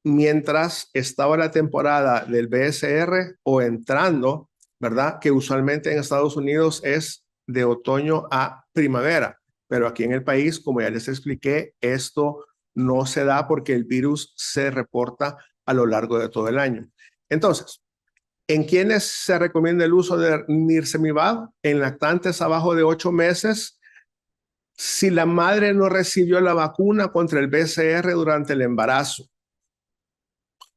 mientras estaba la temporada del BSR o entrando, ¿verdad? Que usualmente en Estados Unidos es de otoño a primavera, pero aquí en el país, como ya les expliqué, esto no se da porque el virus se reporta a lo largo de todo el año. Entonces, ¿en quiénes se recomienda el uso de Nirsevimab? En lactantes abajo de 8 meses, si la madre no recibió la vacuna contra el BCR durante el embarazo,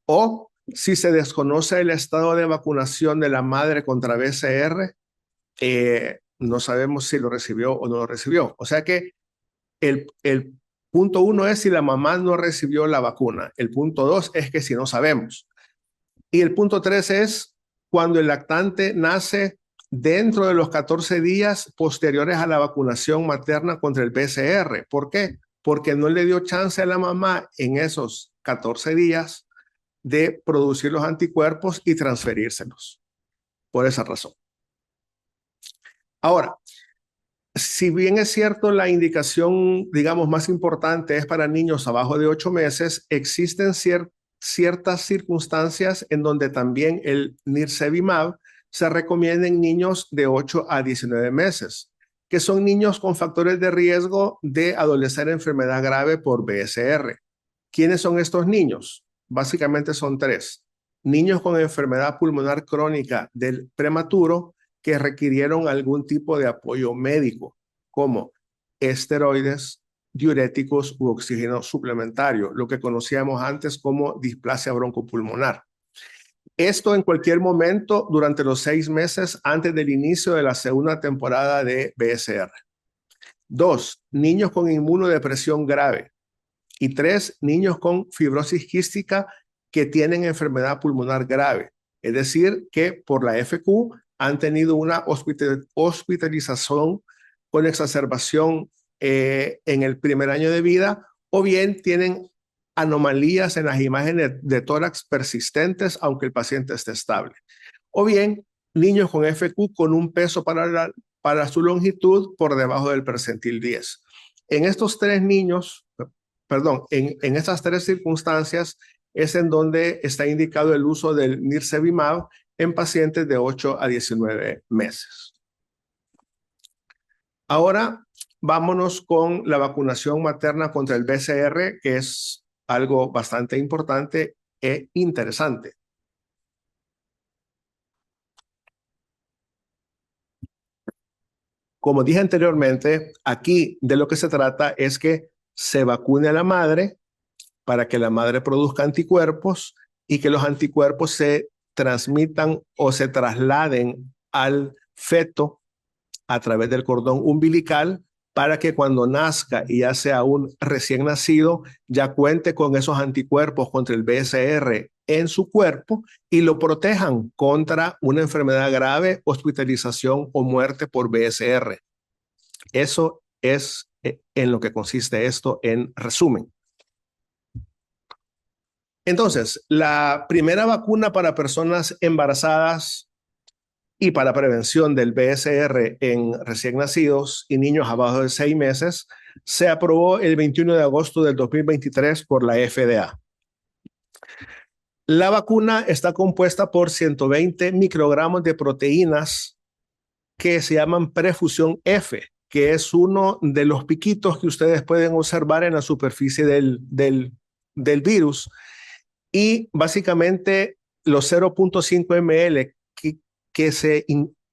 o si se desconoce el estado de vacunación de la madre contra BCR, no sabemos si lo recibió o no lo recibió. O sea que el punto 1 es si la mamá no recibió la vacuna. El punto 2 es que si no sabemos. Y el punto 3 es cuando el lactante nace dentro de los 14 días posteriores a la vacunación materna contra el BCR. ¿Por qué? Porque no le dio chance a la mamá en esos 14 días de producir los anticuerpos y transferírselos. Por esa razón. Ahora, si bien es cierto la indicación, digamos, más importante es para niños abajo de 8 meses, existen ciertas circunstancias en donde también el Nirsevimab se recomienda en niños de 8 a 19 meses, que son niños con factores de riesgo de adolecer enfermedad grave por BSR. ¿Quiénes son estos niños? Básicamente son 3. Niños con enfermedad pulmonar crónica del prematuro que requirieron algún tipo de apoyo médico, como esteroides, diuréticos u oxígeno suplementario, lo que conocíamos antes como displasia broncopulmonar. Esto en cualquier momento durante los 6 meses antes del inicio de la segunda temporada de BSR. 2, niños con inmunodepresión grave. Y 3, niños con fibrosis quística que tienen enfermedad pulmonar grave. Es decir, que por la FQ han tenido una hospitalización con exacerbación en el primer año de vida, o bien tienen anomalías en las imágenes de tórax persistentes, aunque el paciente esté estable. O bien niños con FQ con un peso para su longitud por debajo del percentil 10. En estos 3 niños, en estas 3 circunstancias es en donde está indicado el uso del nirsevimab en pacientes de 8 a 19 meses. Ahora vámonos con la vacunación materna contra el BCR, que es algo bastante importante e interesante. Como dije anteriormente, aquí de lo que se trata es que se vacune a la madre para que la madre produzca anticuerpos y que los anticuerpos se transmitan o se trasladen al feto a través del cordón umbilical para que cuando nazca y ya sea un recién nacido, ya cuente con esos anticuerpos contra el BSR en su cuerpo y lo protejan contra una enfermedad grave, hospitalización o muerte por BSR. Eso es en lo que consiste esto en resumen. Entonces, la primera vacuna para personas embarazadas y para prevención del BSR en recién nacidos y niños abajo de 6 meses se aprobó el 21 de agosto del 2023 por la FDA. La vacuna está compuesta por 120 microgramos de proteínas que se llaman prefusión F, que es uno de los piquitos que ustedes pueden observar en la superficie del virus. Y básicamente los 0.5 ml que se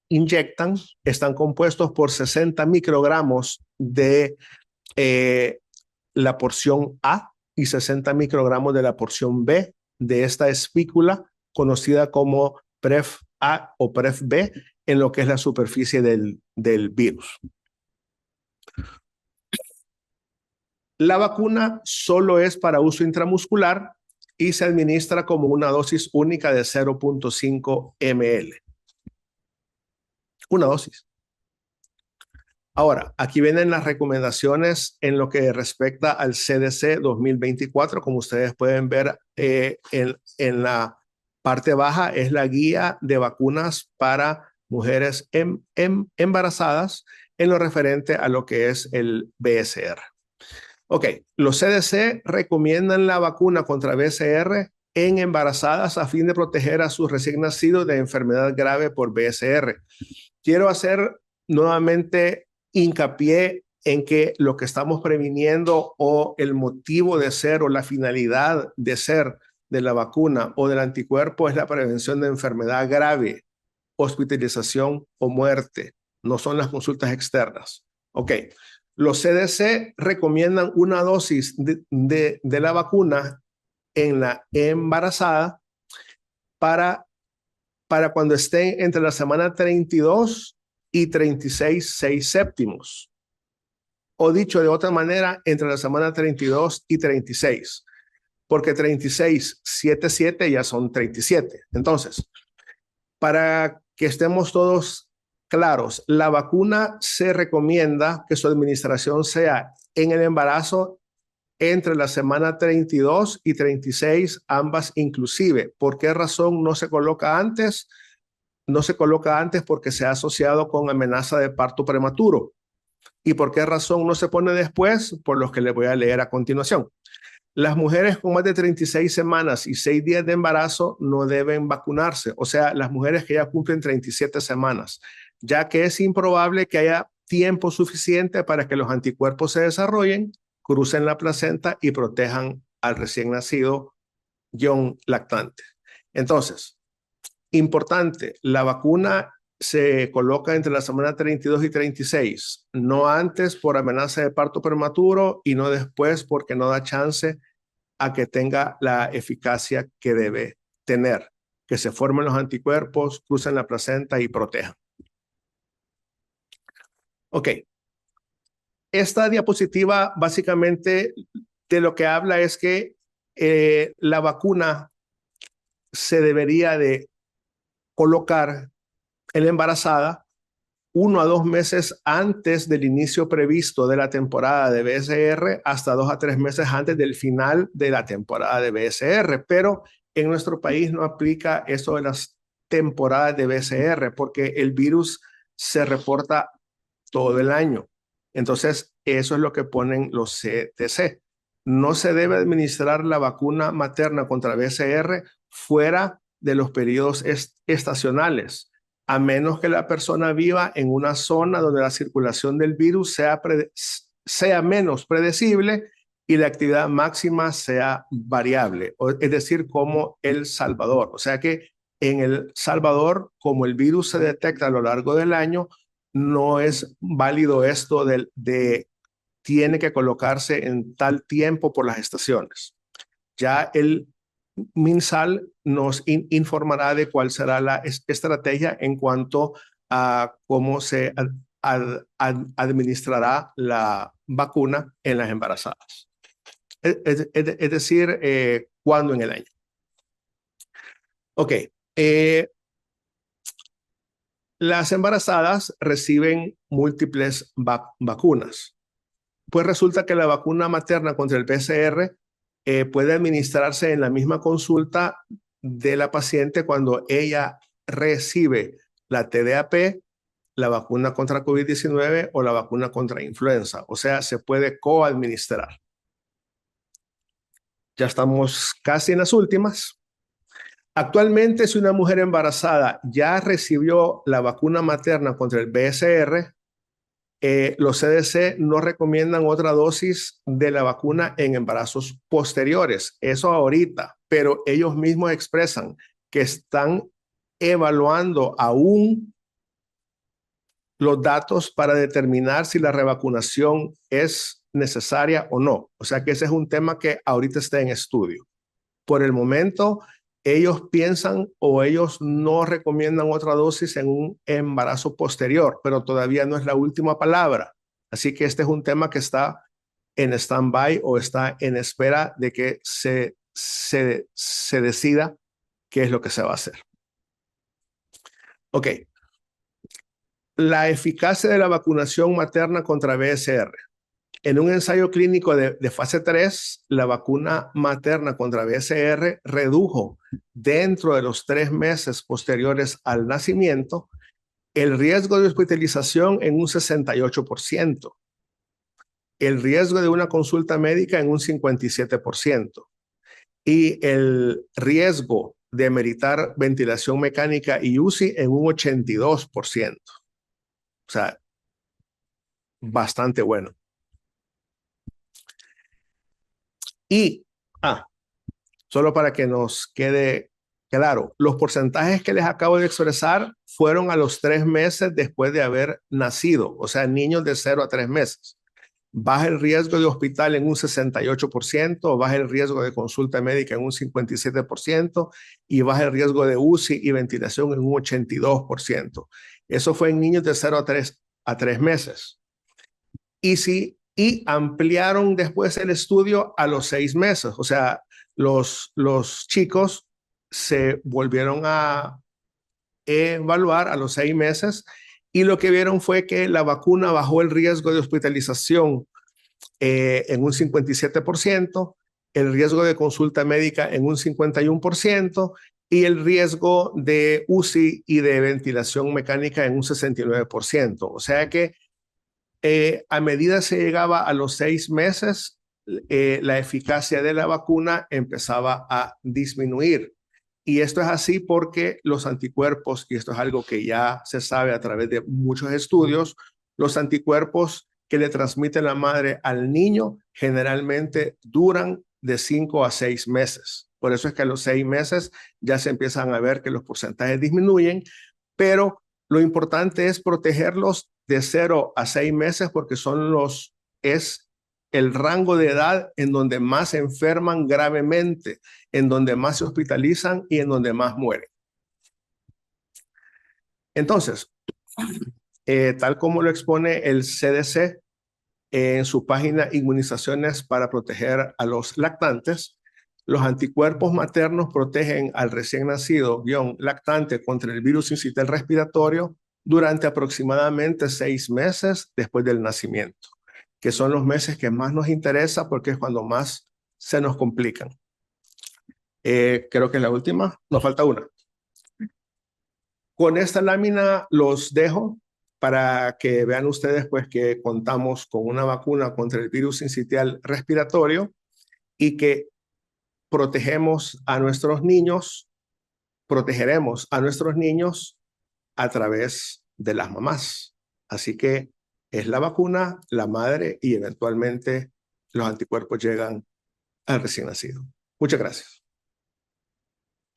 inyectan están compuestos por 60 microgramos de la porción A y 60 microgramos de la porción B de esta espícula conocida como PrEF A o PrEF B en lo que es la superficie del virus. La vacuna solo es para uso intramuscular y se administra como una dosis única de 0.5 ml. Una dosis. Ahora, aquí vienen las recomendaciones en lo que respecta al CDC 2024. Como ustedes pueden ver en la parte baja es la guía de vacunas para mujeres embarazadas en lo referente a lo que es el BSR. Ok, los CDC recomiendan la vacuna contra BSR en embarazadas a fin de proteger a sus recién nacidos de enfermedad grave por BSR. Quiero hacer nuevamente hincapié en que lo que estamos previniendo o el motivo de ser o la finalidad de ser de la vacuna o del anticuerpo es la prevención de enfermedad grave, hospitalización o muerte. No son las consultas externas. Ok. Los CDC recomiendan una dosis de la vacuna en la embarazada para cuando estén entre la semana 32 y 36, 6 séptimos. O dicho de otra manera, entre la semana 32 y 36. Porque 36, 7, 7 ya son 37. Entonces, para que estemos todos claros, la vacuna se recomienda que su administración sea en el embarazo entre la semana 32 y 36, ambas inclusive. ¿Por qué razón no se coloca antes? No se coloca antes porque se ha asociado con amenaza de parto prematuro. ¿Y por qué razón no se pone después? Por los que les voy a leer a continuación. Las mujeres con más de 36 semanas y 6 días de embarazo no deben vacunarse, o sea, las mujeres que ya cumplen 37 semanas, ya que es improbable que haya tiempo suficiente para que los anticuerpos se desarrollen, crucen la placenta y protejan al recién nacido lactante. Entonces, importante, la vacuna se coloca entre la semana 32 y 36, no antes por amenaza de parto prematuro y no después porque no da chance a que tenga la eficacia que debe tener. que se formen los anticuerpos, crucen la placenta y protejan. Ok. Esta diapositiva básicamente de lo que habla es que la vacuna se debería de colocar en la embarazada 1 a 2 meses antes del inicio previsto de la temporada de BSR, hasta 2 a 3 meses antes del final de la temporada de BSR. Pero en nuestro país no aplica eso de las temporadas de BSR porque el virus se reporta todo el año. Entonces, eso es lo que ponen los CDC. No se debe administrar la vacuna materna contra BCR fuera de los periodos estacionales, a menos que la persona viva en una zona donde la circulación del virus sea menos predecible y la actividad máxima sea variable, es decir, como El Salvador. O sea que en El Salvador, como el virus se detecta a lo largo del año, no es válido esto de tiene que colocarse en tal tiempo por las estaciones. Ya el MinSal nos informará de cuál será la estrategia en cuanto a cómo se administrará la vacuna en las embarazadas. Es decir, cuándo en el año. Ok. Las embarazadas reciben múltiples vacunas. Pues resulta que la vacuna materna contra el PCR puede administrarse en la misma consulta de la paciente cuando ella recibe la TDAP, la vacuna contra COVID-19 o la vacuna contra influenza. O sea, se puede coadministrar. Ya estamos casi en las últimas. Actualmente, si una mujer embarazada ya recibió la vacuna materna contra el BSR, los CDC no recomiendan otra dosis de la vacuna en embarazos posteriores. Eso ahorita, pero ellos mismos expresan que están evaluando aún los datos para determinar si la revacunación es necesaria o no. O sea que ese es un tema que ahorita está en estudio. Por el momento, ellos piensan o ellos no recomiendan otra dosis en un embarazo posterior, pero todavía no es la última palabra. Así que este es un tema que está en stand-by o está en espera de que se decida qué es lo que se va a hacer. Ok. La eficacia de la vacunación materna contra BSR. En un ensayo clínico de fase 3, la vacuna materna contra BSR redujo dentro de los 3 meses posteriores al nacimiento el riesgo de hospitalización en un 68%, el riesgo de una consulta médica en un 57% y el riesgo de meritar ventilación mecánica y UCI en un 82%. O sea, bastante bueno. Y, solo para que nos quede claro, los porcentajes que les acabo de expresar fueron a los 3 meses después de haber nacido, o sea, niños de 0 a 3 meses. Baja el riesgo de hospital en un 68%, baja el riesgo de consulta médica en un 57% y baja el riesgo de UCI y ventilación en un 82%. Eso fue en niños de 0 a 3 meses. Y ampliaron después el estudio a los 6 meses. O sea, los chicos se volvieron a evaluar a los 6 meses y lo que vieron fue que la vacuna bajó el riesgo de hospitalización en un 57%, el riesgo de consulta médica en un 51% y el riesgo de UCI y de ventilación mecánica en un 69%. O sea que a medida se llegaba a los 6 meses, la eficacia de la vacuna empezaba a disminuir. Y esto es así porque los anticuerpos, y esto es algo que ya se sabe a través de muchos estudios, los anticuerpos que le transmite la madre al niño generalmente duran de 5 a 6 meses. Por eso es que a los 6 meses ya se empiezan a ver que los porcentajes disminuyen, pero lo importante es protegerlos de 0 a 6 meses porque es el rango de edad en donde más se enferman gravemente, en donde más se hospitalizan y en donde más mueren. Entonces, tal como lo expone el CDC en su página Inmunizaciones para proteger a los lactantes, los anticuerpos maternos protegen al recién nacido lactante contra el virus sincitial respiratorio durante aproximadamente 6 meses después del nacimiento, que son los meses que más nos interesa porque es cuando más se nos complican. Creo que es la última, nos falta una. Con esta lámina los dejo para que vean ustedes pues que contamos con una vacuna contra el virus sincitial respiratorio y que protegemos a nuestros niños, protegeremos a nuestros niños a través de las mamás. Así que es la vacuna, la madre y eventualmente los anticuerpos llegan al recién nacido. Muchas gracias.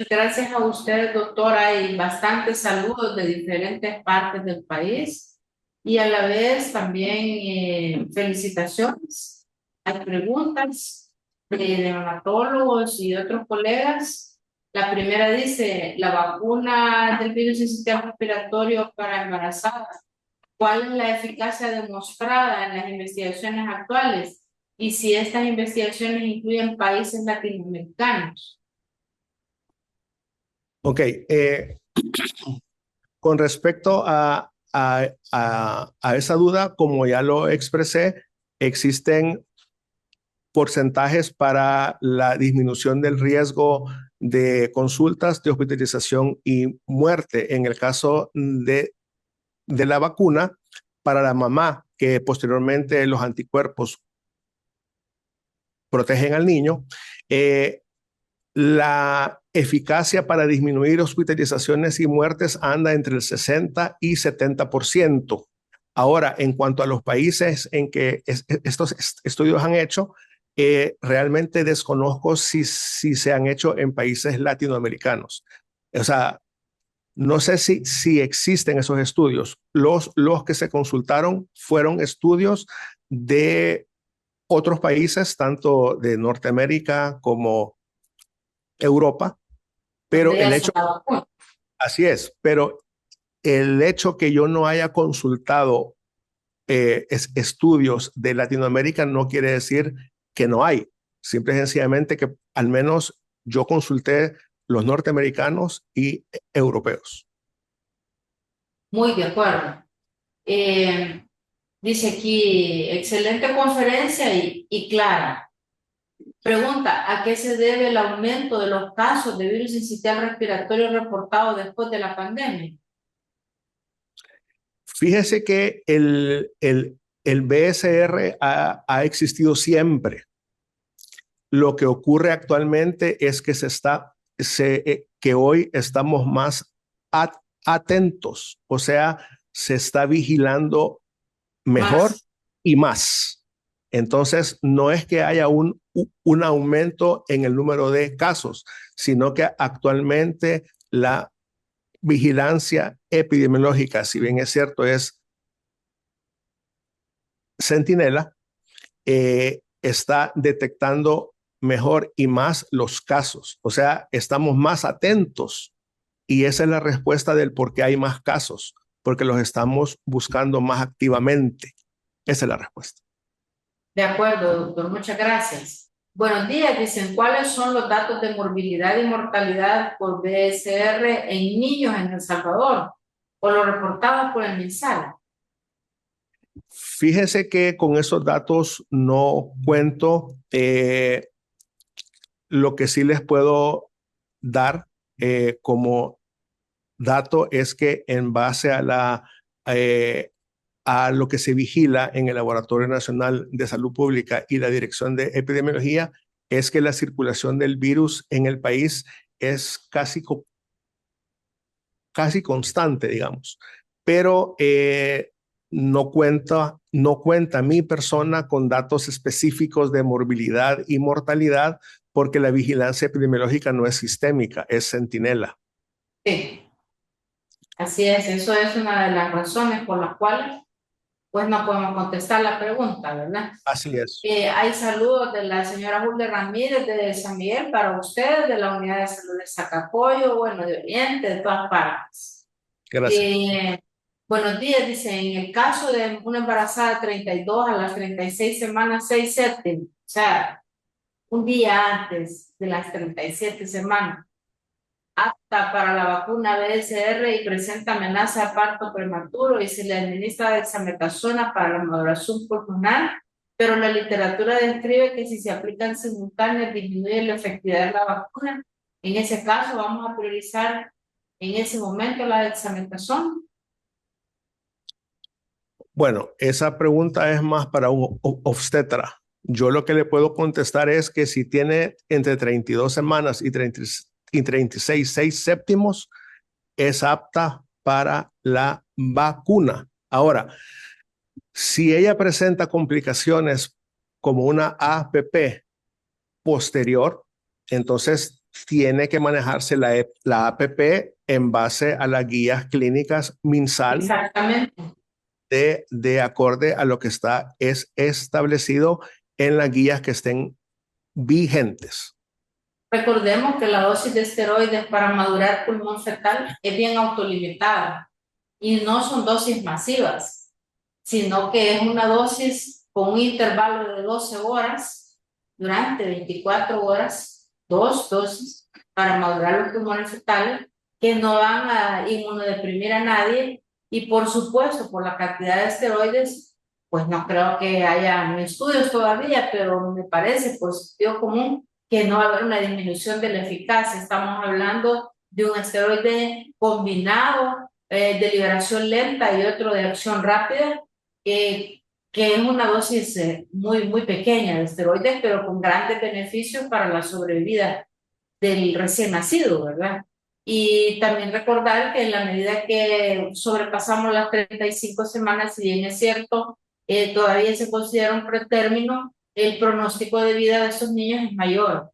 Gracias a usted, doctora. Hay bastantes saludos de diferentes partes del país y a la vez también felicitaciones. Hay preguntas de neonatólogos y otros colegas. La primera dice, la vacuna del virus sincitial respiratorio para embarazadas, ¿cuál es la eficacia demostrada en las investigaciones actuales? Y si estas investigaciones incluyen países latinoamericanos. Ok, con respecto a esa duda, como ya lo expresé, existen porcentajes para la disminución del riesgo de consultas, de hospitalización y muerte en el caso de la vacuna para la mamá, que posteriormente los anticuerpos protegen al niño. La eficacia para disminuir hospitalizaciones y muertes anda entre el 60 y 70%. Ahora, en cuanto a los países en que estos estudios han hecho, realmente desconozco si se han hecho en países latinoamericanos. O sea, no sé si existen esos estudios. Los que se consultaron fueron estudios de otros países, tanto de Norteamérica como Europa, pero Donde el ya hecho, se la vacuna. así es, pero el hecho que yo no haya consultado estudios de Latinoamérica no quiere decir que no hay. Simple y sencillamente que al menos yo consulté los norteamericanos y europeos. Muy de acuerdo. Eh, Dice aquí, excelente conferencia y clara. Pregunta, ¿a qué se debe el aumento de los casos de virus sincitial respiratorio reportados después de la pandemia? Fíjese que el BSR ha existido siempre. Lo que ocurre actualmente es que que hoy estamos más atentos, o sea, se está vigilando mejor Más. y más. Entonces, no es que haya un aumento en el número de casos, sino que actualmente la vigilancia epidemiológica, si bien es cierto, es centinela, está detectando mejor y más los casos. O sea, estamos más atentos y esa es la respuesta del por qué hay más casos, porque los estamos buscando más activamente. Esa es la respuesta. De acuerdo, doctor, muchas gracias. Buenos días, dicen, ¿cuáles son los datos de morbilidad y mortalidad por BSR en niños en El Salvador? O lo reportado por el MinSal. Fíjese que con esos datos no cuento. Lo que sí les puedo dar como dato es que en base a lo que se vigila en el Laboratorio Nacional de Salud Pública y la Dirección de Epidemiología, es que la circulación del virus en el país es casi constante, digamos. Pero no cuenta mi persona con datos específicos de morbilidad y mortalidad porque la vigilancia epidemiológica no es sistémica, es centinela. Sí, así es. Eso es una de las razones por las cuales pues no podemos contestar la pregunta, ¿verdad? Así es. Hay saludos de la señora Julde Ramírez de San Miguel para ustedes, de la Unidad de Salud de Zacapoyo, bueno, de Oriente, de todas partes. Gracias. Buenos días, dice, en el caso de una embarazada de 32 a las 36 semanas, 6 séptimos, o sea, un día antes de las 37 semanas, apta para la vacuna BSR y presenta amenaza de parto prematuro y se le administra dexametasona para la maduración pulmonar, pero la literatura describe que si se aplican simultáneas disminuye la efectividad de la vacuna. En ese caso vamos a priorizar en ese momento la dexametasona. Bueno, esa pregunta es más para un obstetra. Yo lo que le puedo contestar es que si tiene entre 32 semanas y 36, 6 séptimos, es apta para la vacuna. Ahora, si ella presenta complicaciones como una APP posterior, entonces tiene que manejarse la APP en base a las guías clínicas MinSal Exactamente. de acorde a lo que es establecido en las guías que estén vigentes. Recordemos que la dosis de esteroides para madurar pulmón fetal es bien autolimitada y no son dosis masivas, sino que es una dosis con un intervalo de 12 horas durante 24 horas, dos dosis para madurar los pulmones fetales que no van a inmunodeprimir a nadie y por supuesto por la cantidad de esteroides, pues no creo que haya estudios todavía, pero me parece por sentido común que no va a haber una disminución de la eficacia. Estamos hablando de un esteroide combinado de liberación lenta y otro de acción rápida, que es una dosis muy pequeña de esteroides, pero con grandes beneficios para la sobrevida del recién nacido, ¿verdad? Y también recordar que en la medida que sobrepasamos las 35 semanas, si bien es cierto, todavía se considera un pretérmino, el pronóstico de vida de estos niños es mayor.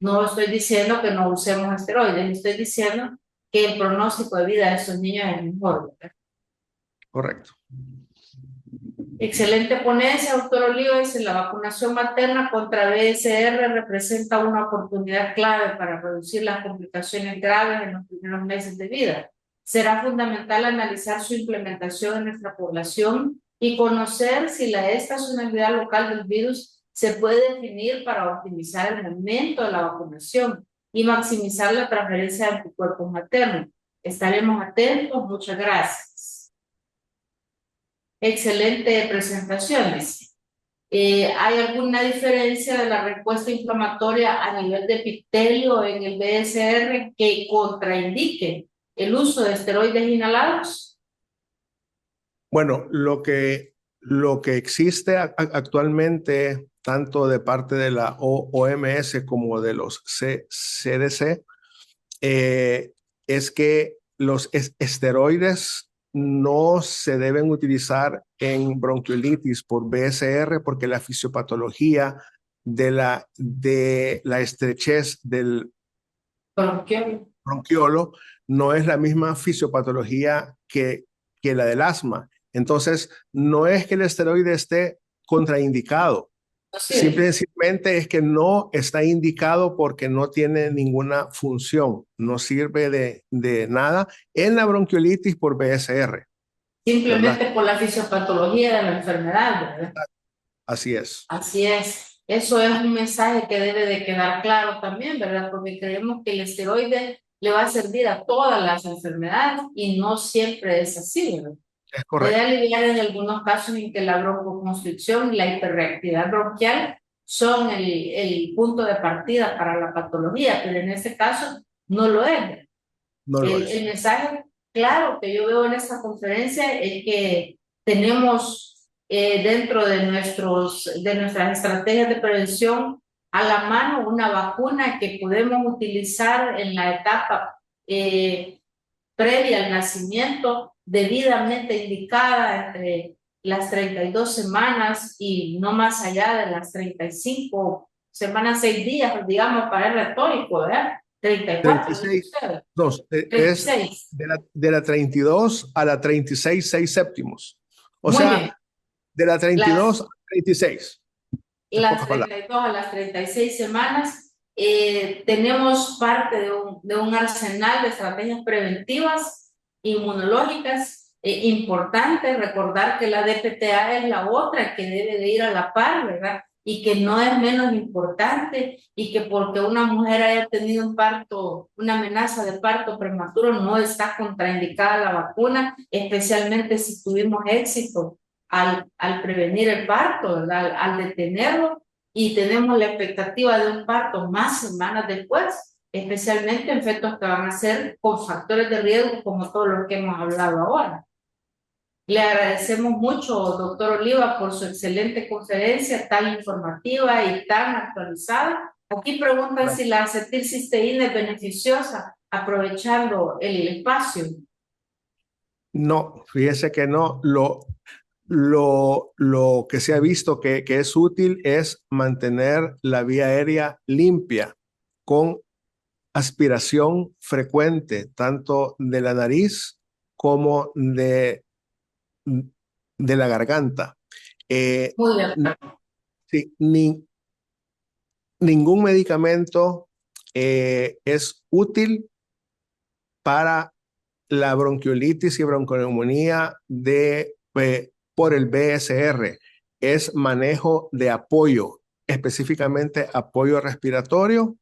No estoy diciendo que no usemos esteroides, estoy diciendo que el pronóstico de vida de esos niños es mejor, ¿verdad? Correcto. Excelente ponencia, doctor Olives. La vacunación materna contra BSR representa una oportunidad clave para reducir las complicaciones graves en los primeros meses de vida. Será fundamental analizar su implementación en nuestra población y conocer si la estacionalidad local del virus se puede definir para optimizar el momento de la vacunación y maximizar la transferencia de anticuerpos maternos. Estaremos atentos. Muchas gracias. Excelente presentaciones. ¿Hay alguna diferencia de la respuesta inflamatoria a nivel de epitelio en el BSR que contraindique el uso de esteroides inhalados? Bueno, lo que existe actualmente, tanto de parte de la OMS como de los CDC, es que los esteroides no se deben utilizar en bronquiolitis por BSR porque la fisiopatología de la estrechez del bronquiolo no es la misma fisiopatología que la del asma. Entonces, no es que el esteroide esté contraindicado, simplemente es que no está indicado porque no tiene ninguna función, no sirve de nada en la bronquiolitis por BSR, ¿verdad? Simplemente por la fisiopatología de la enfermedad, ¿verdad? Así es. Así es. Eso es un mensaje que debe de quedar claro también, ¿verdad? Porque creemos que el esteroide le va a servir a todas las enfermedades y no siempre es así, ¿verdad? Es Puede correcto. aliviar en algunos casos en que la broncoconstricción y la hiperreactividad bronquial son el punto de partida para la patología, pero en este caso no lo es. No lo El es. mensaje claro que yo veo en esta conferencia es que tenemos dentro de nuestras estrategias de prevención a la mano una vacuna que podemos utilizar en la etapa previa al nacimiento, debidamente indicada entre las 32 semanas y no más allá de las 35 semanas, 6 días, digamos, para el retórico, ¿verdad? 34, dice 36, usted. no, es 36. de la 32 a la 36, 6 séptimos. O Muy bien. sea, de la 32 Las, a 36. En las pocas palabras. 32 a las 36 semanas tenemos parte de un arsenal de estrategias preventivas inmunológicas importantes. Recordar que la DPTA es la otra que debe de ir a la par, ¿verdad? Y que no es menos importante, y que porque una mujer haya tenido un parto, una amenaza de parto prematuro, no está contraindicada la vacuna, especialmente si tuvimos éxito al prevenir el parto, ¿verdad? Al detenerlo, y tenemos la expectativa de un parto más semanas después, especialmente en fetos que van a ser con factores de riesgo como todos los que hemos hablado ahora. Le agradecemos mucho, doctor Oliva, por su excelente conferencia, tan informativa y tan actualizada. Aquí preguntan si la acetilcisteína es beneficiosa aprovechando el espacio. No, fíjese que no. Lo que se ha visto que es útil es mantener la vía aérea limpia con aspiración frecuente, tanto de la nariz como de la garganta. Muy bien. Sí, ningún medicamento es útil para la bronquiolitis y bronconeumonía por el BSR. Es manejo de apoyo, específicamente apoyo respiratorio,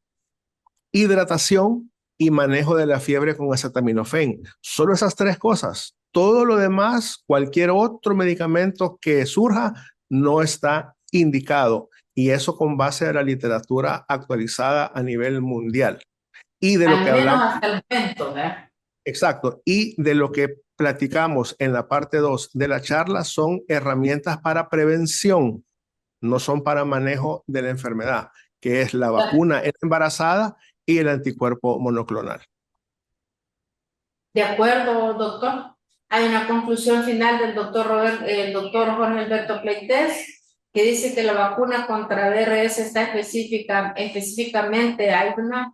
hidratación y manejo de la fiebre con acetaminofén. Solo esas tres cosas. Todo lo demás, cualquier otro medicamento que surja, no está indicado. Y eso con base a la literatura actualizada a nivel mundial. Y de lo Al que menos hablamos. hasta el momento, ¿verdad? Exacto. Y de lo que platicamos en la parte 2 de la charla son herramientas para prevención, no son para manejo de la enfermedad, que es la vacuna en embarazada y el anticuerpo monoclonal. De acuerdo, doctor. Hay una conclusión final del el doctor Jorge Alberto Pleites, que dice que la vacuna contra DRS está específicamente,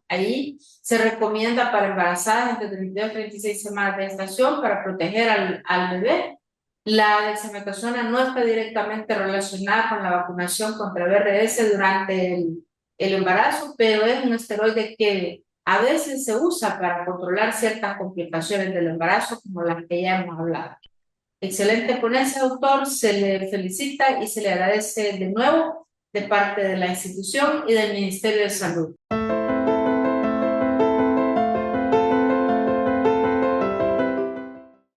ahí se recomienda para embarazadas entre 32 y 36 semanas de gestación para proteger al bebé. La dexametasona no está directamente relacionada con la vacunación contra DRS durante el embarazo, pero es un esteroide que a veces se usa para controlar ciertas complicaciones del embarazo, como las que ya hemos hablado. Excelente ponencia, doctor. Se le felicita y se le agradece de nuevo de parte de la institución y del Ministerio de Salud.